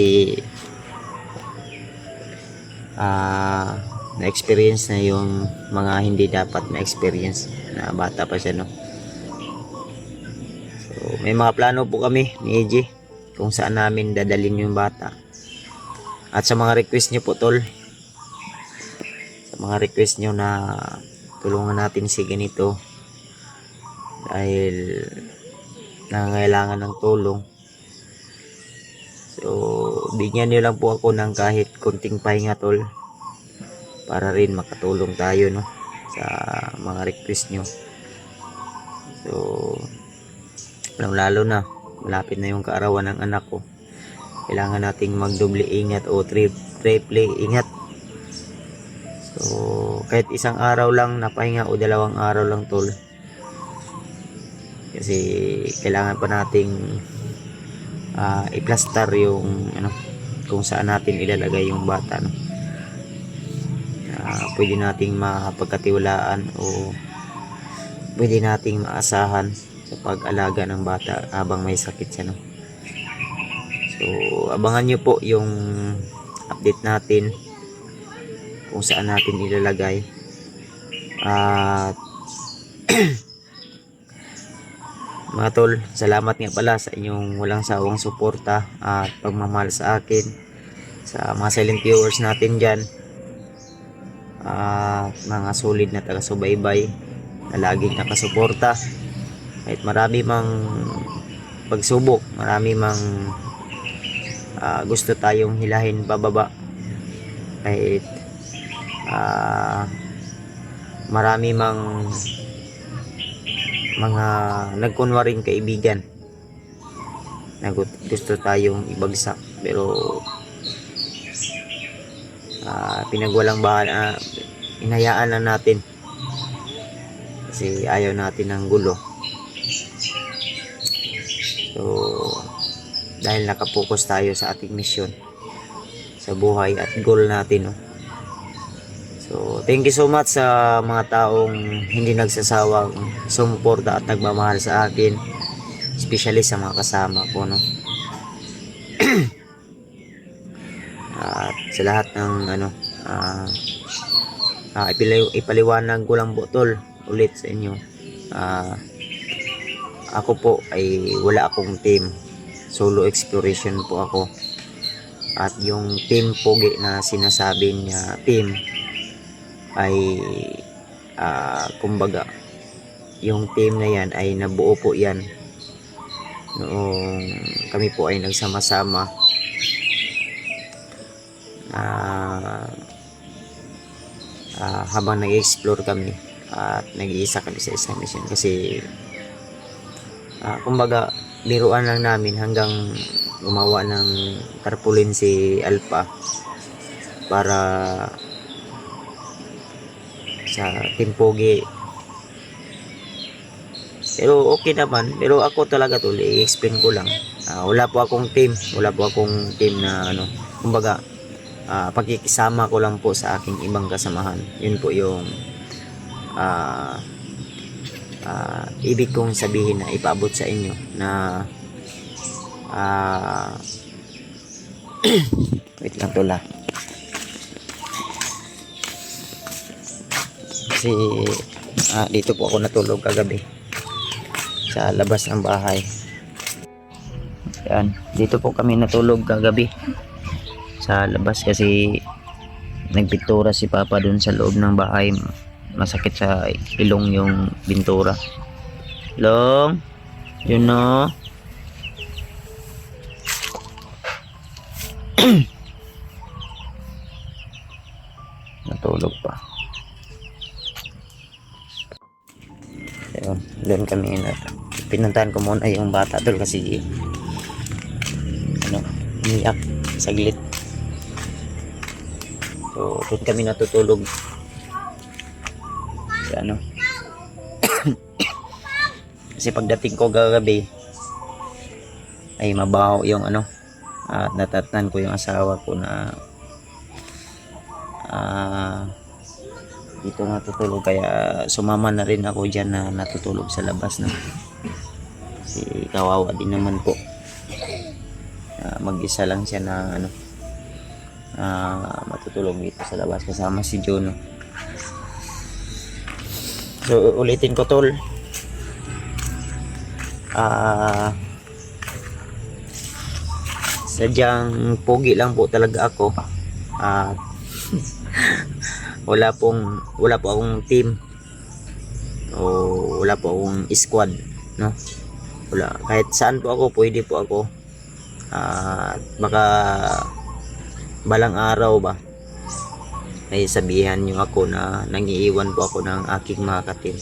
na-experience na yung mga hindi dapat na-experience na bata pa siya no. So may mga plano po kami ni EJ kung saan namin dadalhin yung bata. At sa mga request nyo po tol, sa mga request nyo na tulungan natin si ganito dahil nangangailangan ng tulong, so bigyan niyo lang po ako ng kahit konting pahinga tol, para rin makatulong tayo no sa mga request nyo. So lalo na malapit na yung kaarawan ng anak ko, kailangan nating magdoble ingat o triple ingat. So kahit isang araw lang na pahinga o 2 araw lang tol, kasi kailangan pa nating i-plaster yung kung saan natin ilalagay yung bata no. Pwede nating mapagkatiwalaan o pwede nating maasahan sa pag-alaga ng bata habang may sakit siya no. So abangan nyo po yung update natin kung saan natin ilalagay at mga tol, salamat nga pala sa inyong walang sawang suporta at pagmamahal sa akin, sa mga silent viewers natin dyan at mga solid na taga-subaybay na laging nakasuporta kahit marami mang pagsubok, marami mang gusto tayong hilahin pababa, kahit marami mang mga nagkunwaring kaibigan na gusto tayong ibagsak, pero pinagwalang bahala, inayaan lang natin kasi ayaw natin ng gulo. So dahil nakapokus tayo sa ating mission sa buhay at goal natin no? So thank you so much sa mga taong hindi nagsasawang sumuporta at nagmamahal sa akin, especially sa mga kasama ko no. At sa lahat ng ipaliwanag ko lang po tol ulit sa inyo, ako po ay wala akong team, solo exploration po ako. At yung team pogi na sinasabi niya team ay kumbaga yung team na yan ay nabuo po yan noong kami po ay nagsama-sama habang nag-explore kami at nag-iisa kami sa isang mission, kasi kumbaga biruan lang namin hanggang gumawa ng tarpaulin si Alpha para sa Team Pogi. Pero okay naman, pero ako talaga tol, i-explain ko lang, wala po akong team na kumbaga pagkikisama ko lang po sa aking ibang kasamahan. Yun po yung ibig kong sabihin na ipaabot sa inyo na wait lang tol kasi dito po ako natulog kagabi sa labas ng bahay. Yan, dito po kami natulog kagabi sa labas kasi nagpintura si Papa dun sa loob ng bahay. Masakit sa ilong yung pintura. Long, yun no. Natulog pa. Ayun, doon kami pinuntahan ko muna yung bata tol kasi umiyak saglit. So doon kami natutulog kasi pagdating ko kagabi ay mabaho yung at natatnan ko yung asawa ko na dito natutulog, kaya sumama na rin ako dyan na natutulog sa labas na kasi kawawa din naman po, mag-isa lang siya na matutulog dito sa labas kasama si Juno. So ulitin ko tol, sadyang pogi lang po talaga ako at wala po akong team o wala po akong squad no. Wala, kahit saan po ako pwede po ako Baka balang araw ba ay sabihan nyo ako na nangiiwan po ako ng aking mga katim.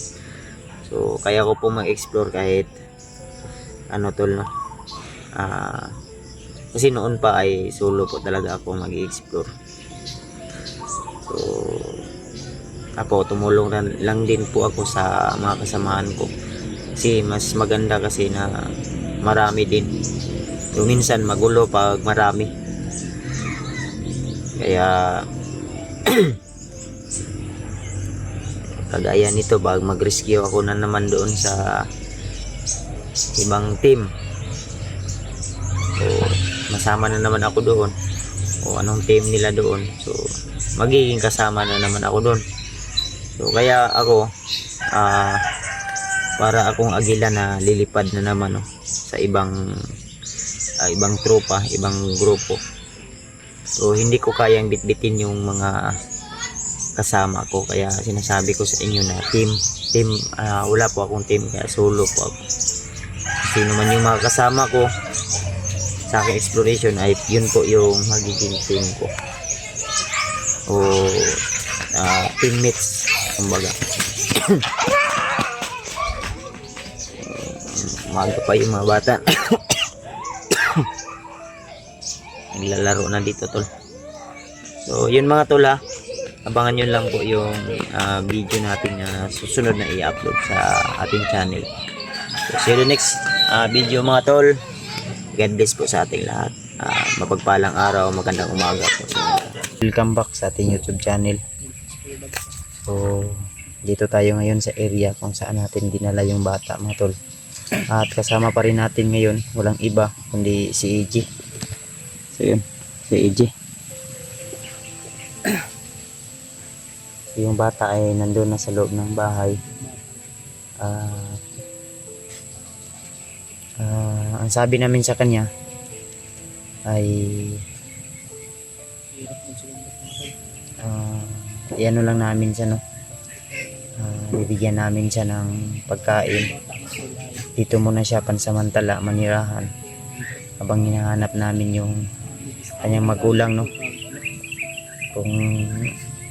So kaya ko po mag-explore kahit ano tol, no? Kasi noon pa ay solo po talaga ako mag-explore. So ako tumulong lang din po ako sa mga kasamahan ko. Kasi mas maganda kasi na marami din. So minsan magulo pag marami. Kaya kagaya nito, bag mag-rescue ako na naman doon sa ibang team. So masama na naman ako doon. O anong team nila doon. So magiging kasama na naman ako doon. So kaya ako para akong agila na lilipad na naman, no, sa ibang tropa, ibang grupo. So hindi ko kayang bitbitin yung mga kasama ko, kaya sinasabi ko sa inyo na team, wala po akong team, kaya solo po ako. Sino man yung mga kasama ko sa aking exploration ay yun po yung magiging team ko o teammates kumbaga. Umaga pa yung mga bata. Naglalaro na dito tol. So yun mga tol, abangan nyo lang po yung video natin na susunod na i-upload sa ating channel. So see you next video mga tol. God bless po sa ating lahat. Mapagpalang araw, magandang umaga po sa inyo. Welcome back sa ating YouTube channel. So dito tayo ngayon sa area kung saan natin dinala yung bata mga tol. At kasama pa rin natin ngayon, walang iba kundi si EJ. So yun, si EJ. So, yung bata ay nandun na sa loob ng bahay. Ang sabi namin sa kanya ay iano lang namin siya, no? Bibigyan namin siya ng pagkain. Dito muna siya pansamantala manirahan habang hinahanap namin yung kanyang magulang, no? Kung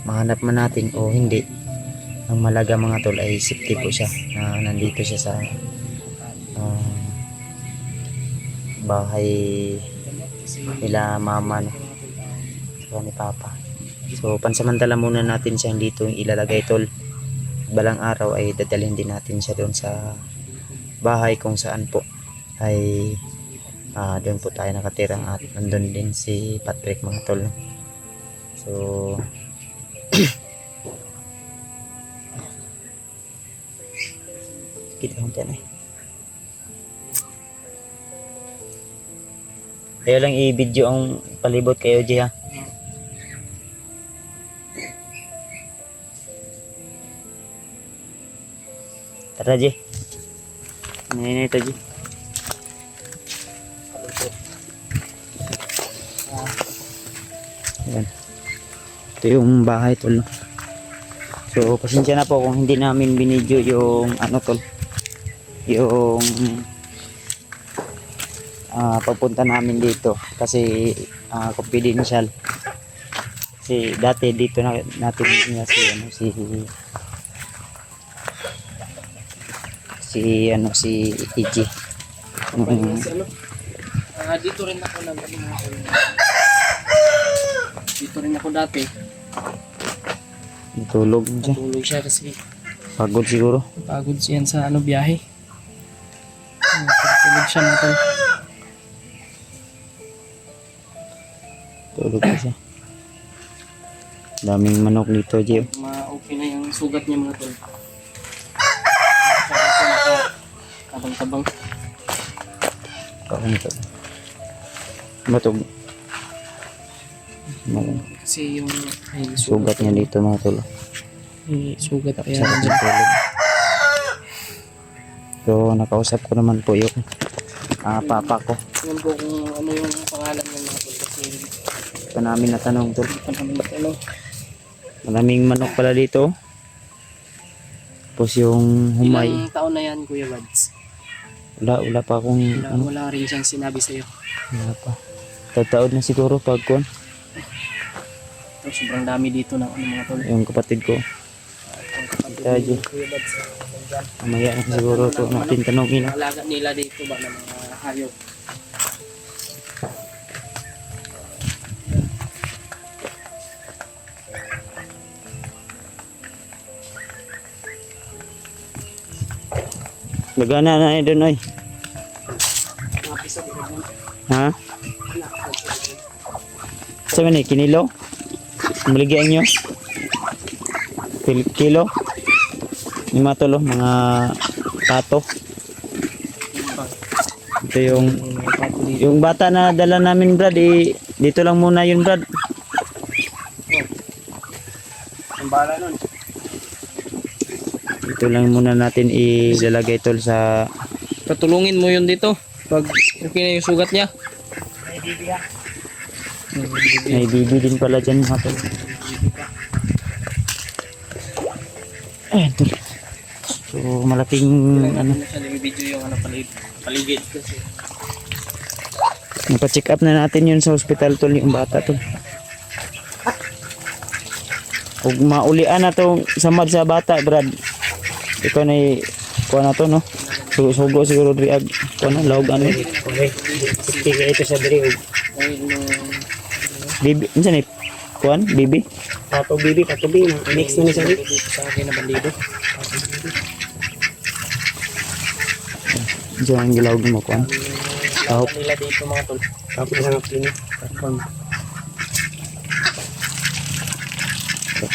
mahanap man natin o hindi, ang malaga mga tol ay safety po siya, na nandito siya sa bahay nila mama, no? So, ni papa. So pansamantala muna natin siyang dito ilalagay tol. Balang araw ay dadalhin din natin siya doon sa bahay kung saan po ay doon po tayo nakatira, at nandun din si Patrick mga tol. So kita kong tiyan Tayo lang i-video ang palibot kayo, Jay, ha? Tara, Jay. Ano ito, Jay? Ayan. Ito yung bahay, tol. So, pasensya na po kung hindi namin binidyo yung ano, tol. Yung pagpunta namin dito kasi confidential. Kasi dati dito na natin niya si EJ. Dito rin ako dito rin ako dati. Natulog siya. Tulog siya kasi Pagod siguro. pagod siya sa biyahe. Tulog siya natin. Tulog siya. Daming manok dito, Jay. Okay na yung sugat niya mga tol. Tabang-tabang. Kaon ito. Matog. Kasi yung Sugat niya dito mga tol. sugat kaya Sarap sa tulog. So nakausap ko naman po yung papa ko. yun po kung ano yung pangalan ng mga tol kasi Ito namin natanong tol. hindi pa namin natanong. Maraming manok pala dito. Tapos yung humay. Ilang taon na yan Kuya Bads? Wala pa akong ano. Wala rin siyang sinabi sa'yo. Wala pa. Tataod na siguro pag kuwan. So, sobrang dami dito ng ano mga tol. Yung kapatid ko. Ang kapatid Tayo. ni Kuya Bads. Dyan. Mamaya na siguro to natin tanongin. Ang alaga nila dito ba ng mga hayop? Lagana na doon ay. Mga piso dito dyan. Ha? Sa man kinilo? Maligyan nyo? Kilo? Yung mga tolo, mga tato. Ito yung bata na dala namin Brad, dito lang muna yun Brad. Ang bala nun. Ito lang muna natin ilalagay tol sa Patulungin mo yun dito. Pag okay na yung sugat niya. may bibi din pala dyan mga tol. Tol. So malaking ano, Siya video yung ano paligid kasi. napacheck up na natin yun sa hospital tol yung bata tol. Kung maulian na to samad sa bata Brad, ikaw na kuha na to no, sugo siguro driag kuha na lawag ano Okay. Tigil ito sa diri. Ay, bibi insan kuha bibi Tato bibi, mix na ni sa dito sa akin na bandido. dyan ang gilawag mo kuha tahop. Nila dito mga tol. Tapos isang klinik.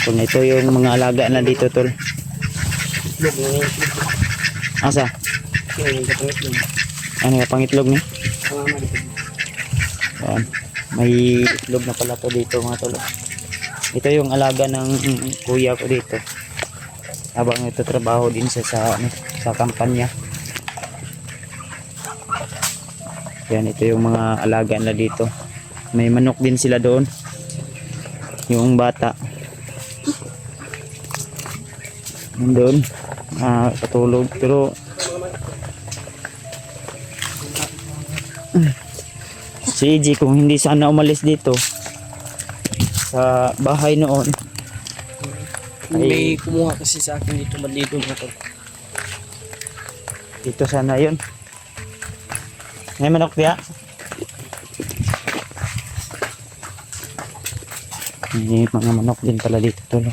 Kung ito yung mga alaga na dito tol. Log na ni. Asa? Yung kapangitlog. Ano yung pangitlog ni? Mama dito. Ayan. May itlog na pala to dito mga tol. Ito yung alaga ng kuya ko dito. Habang ito trabaho din siya sa ano, sa kampanya. Yan, ito yung mga alaga na dito. May manok din sila doon. Yung bata. Nandun. Katulog. Pero si EJ kung hindi sana umalis dito sa bahay noon May kumuha kasi sa akin dito bandido mga tol. dito sana yun. May manok diya. May mga manok din pala dito tol.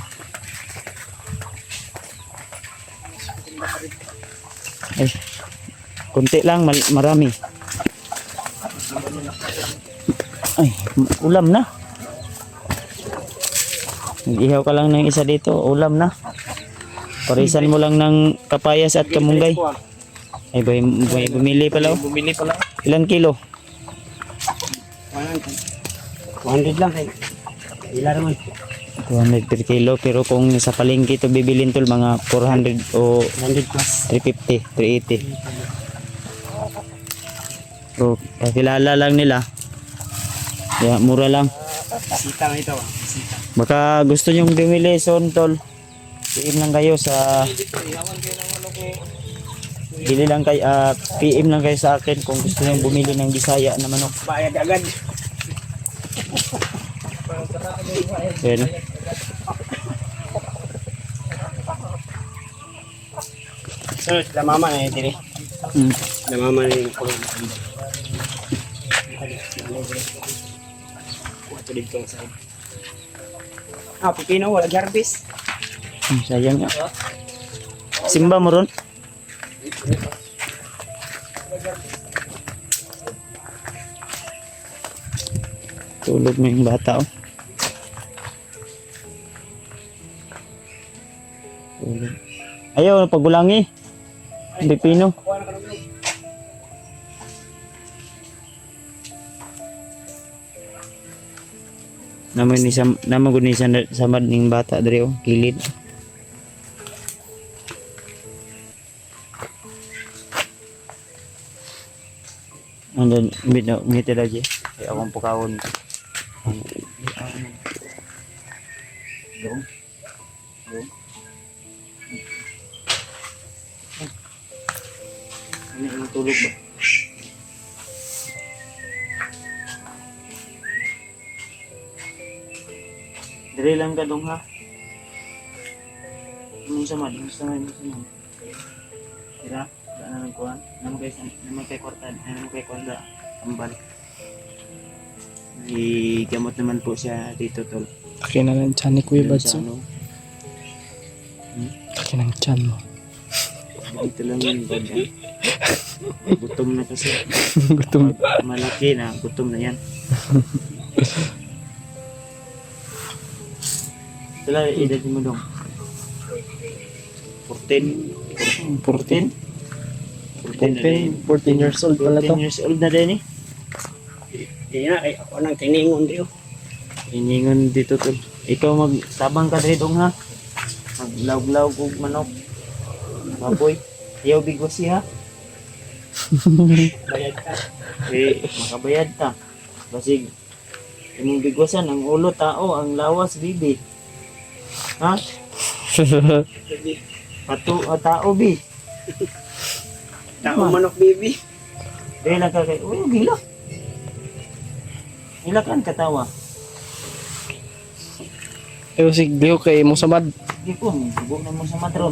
Ay, konti lang, marami. Ay, ulam na. Nag-ihaw ka lang ng isa dito, ulam na. Parisan mo lang ng kapayas at kamunggay. Ay, may bumili pala. Oh. Bumili pala. Ilang kilo? 100 lang kay. Ila naman. 200 per kilo. Pero kung sa palengke ito bibilin tol, mga 400 o 100 plus. 350, 380. So, kilala lang nila. Kaya mura lang. Sita na ito. Sita. Baka gusto nyong bumili son tol. PM lang kayo sa bili lang kay PM lang kayo sa akin kung gusto nyong bumili ng Bisaya na manok. Bayad agad. Ayan. So, sila mama na diri. Sila mama na yung puro. Ito dito sa side. Pipino, wala garbis. Sayang nga. Simba mo ron? Tulog na yung bata oh. Tulog. Ayaw, pagulangi. Pipino. Naman ni samad ning bata diri oh, kilid. Andun, ngiti lagi. Kaya akong pukawon. Dong. Dong. tulog ba? Dire lang ka dong ha. Ano sa man? Ano sa man? Tira, wala na nagkuhan. Naman kay kwarta, naman kay kwarta. Ambal. Gamot naman po siya dito tol. Laki na ng tiyan ni Kuya Doon sa Badso. ano, Laki ng tiyan mo. dito lang yun. Gutom na kasi. Gutom. Malaki na, gutom na yan. Sila, edad mo dong. 14. 14? 14 years old pala to. 14 years old na din eh. Di na, kay ako nang tiningon diyo. Iningon dito tol. Ikaw magtabang ka dito ha. Maglaw-law kog manok. Baboy. Ayaw bigwasi ha. Bayad ka. Makabayad ka. Basig imong bigwasan ang ulo tao, ang lawas bibi. Ha? Tao bi. Tao manok baby. Dahil lang ka kay, uy, gila. Gila kan katawa. Ew, sigliho kay mo samad. Hindi ko, bugo na mo sa matron.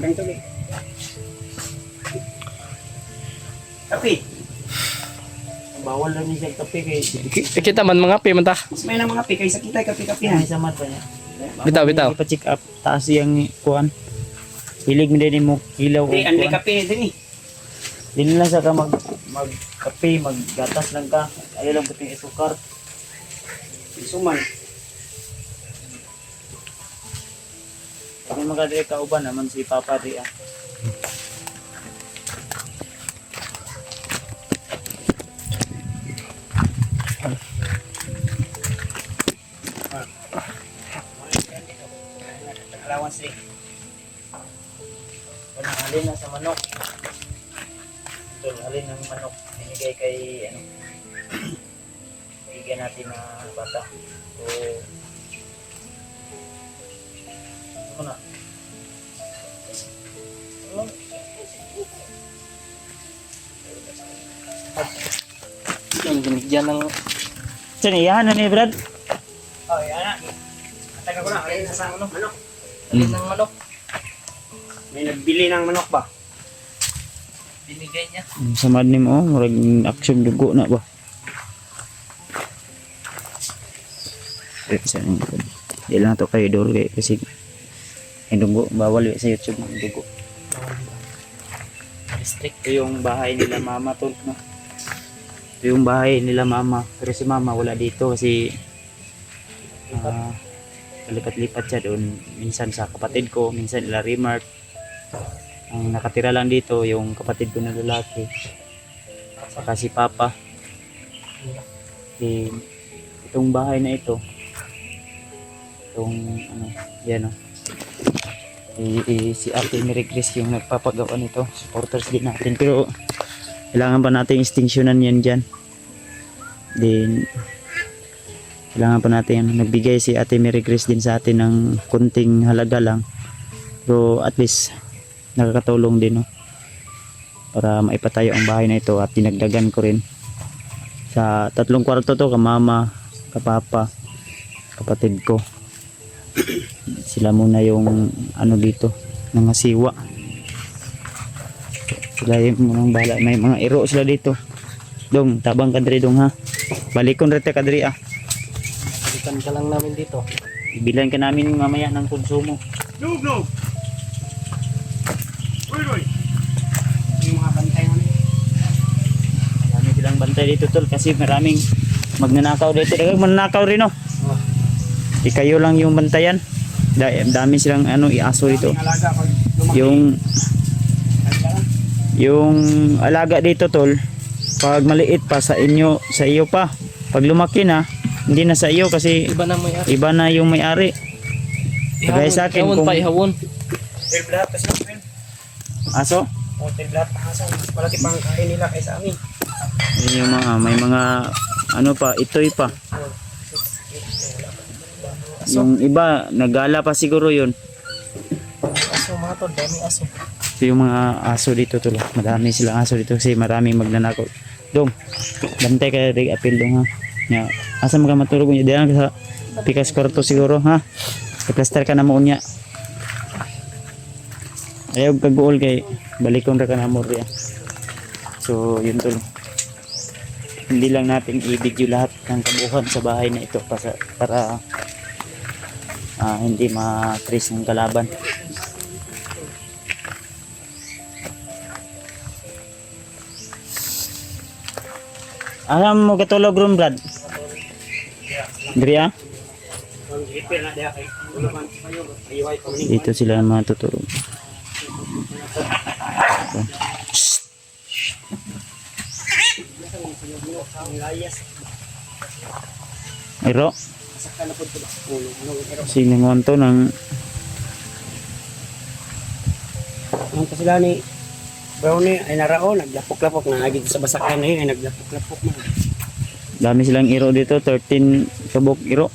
Kapi. Bawal lang niya siya kape kay Kita man mga pi man ta. Mas may na mga pikay sa kita kapi-kapi ha. ay sa mata niya. Bitaw, bitaw. Pa-check up, taas yung kuan. Hilig mo din mo kilaw. Di, anli kapi din eh. Dili lang sa ka magkape, maggatas lang ka. Ayaw lang puting isukar. Suman. Kung makadiri ka uban naman si Papa di ah. Allowance din. Kung alin na sa manok. Ito, alin ng manok. Binigay kay ano. Bigyan natin na bata. So, ano na? Ang binigyan ng Siniyahan na ni Brad. Oh, yan na. Taga ko na, alin na sa manok. Alin ng manok. May nagbili ng manok ba? Binigay niya. Sa madnim oh, murag action dugo na ba? Saan ko? Di lang to kayo idol kay kasi yung dugo bawal sa YouTube ng dugo. district. Ito yung bahay nila mama tol no. Ito yung bahay nila mama. Pero si mama wala dito kasi lipat-lipat siya doon. Minsan sa kapatid ko, minsan ila Remark. Ang nakatira lang dito yung kapatid ko na lalaki. Saka si Papa. Itong bahay na ito. Itong ano, yan o. Si Ate Mary Grace yung nagpapagawa nito. Supporters din natin. Pero kailangan pa natin extinctionan yan dyan. Then kailangan pa natin nagbigay si Ate Mary Grace din sa atin ng kunting halaga lang. Pero at least nakakatulong din no? Para maipatayo ang bahay na ito at dinagdagan ko rin sa 3 kwarto to ka mama, ka papa, kapatid ko. Sila muna yung ano dito mga siwa. Sila yung munang bahala, may mga iro sila dito. Dong, tabang kadri dong ha. Balikon rete kadri ah. Balikan ka lang namin dito. Ibilan ka namin mamaya ng konsumo. Dugnog! Uy! Yung mga bantay mo na Marami silang bantay dito tol kasi maraming magnanakaw dito. Dagang magnanakaw rin no. Di kayo lang yung bantayan. Dami silang ano iaso dito. alaga ko. Lumaki. Yung alaga dito tol, pag maliit pa sa inyo, sa iyo pa. Pag lumaki na, hindi na sa iyo kasi Iba na may ari. iba na yung may-ari. Kagaya sa akin Ihawon kung pa, ihawon. Lahat kasi ng aso, lahat ng aso. Mas malaki pang kain nila kaysa amin. yun yung mga may mga ano pa, itoy pa. Yung iba nagala pa siguro yun. Aso mga to, dami aso. Ito yung mga aso dito tol. Madami silang aso dito kasi maraming magnanakaw. Dong, bantay kayo rin apil dong ha. Ya, asa mo ka matulog niya? Diyan ka sa pikas kwarto siguro ha. I-plaster ka na mo niya. Ayaw kag-uol kay balikon ra ka na mo riya. So, yun tol. Hindi lang natin i-video lahat ng kabuuan sa bahay na ito para hindi ma-trace ng kalaban. Alam mo katulog room Brad? Diri ah? Dito sila matutulog. Iro. Siningon to ng Ang kasila ni Brownie ay narao, naglapok-lapok na agad sa basakan na yun, ay naglapok-lapok na. dami silang iro dito, 13 kabok iro.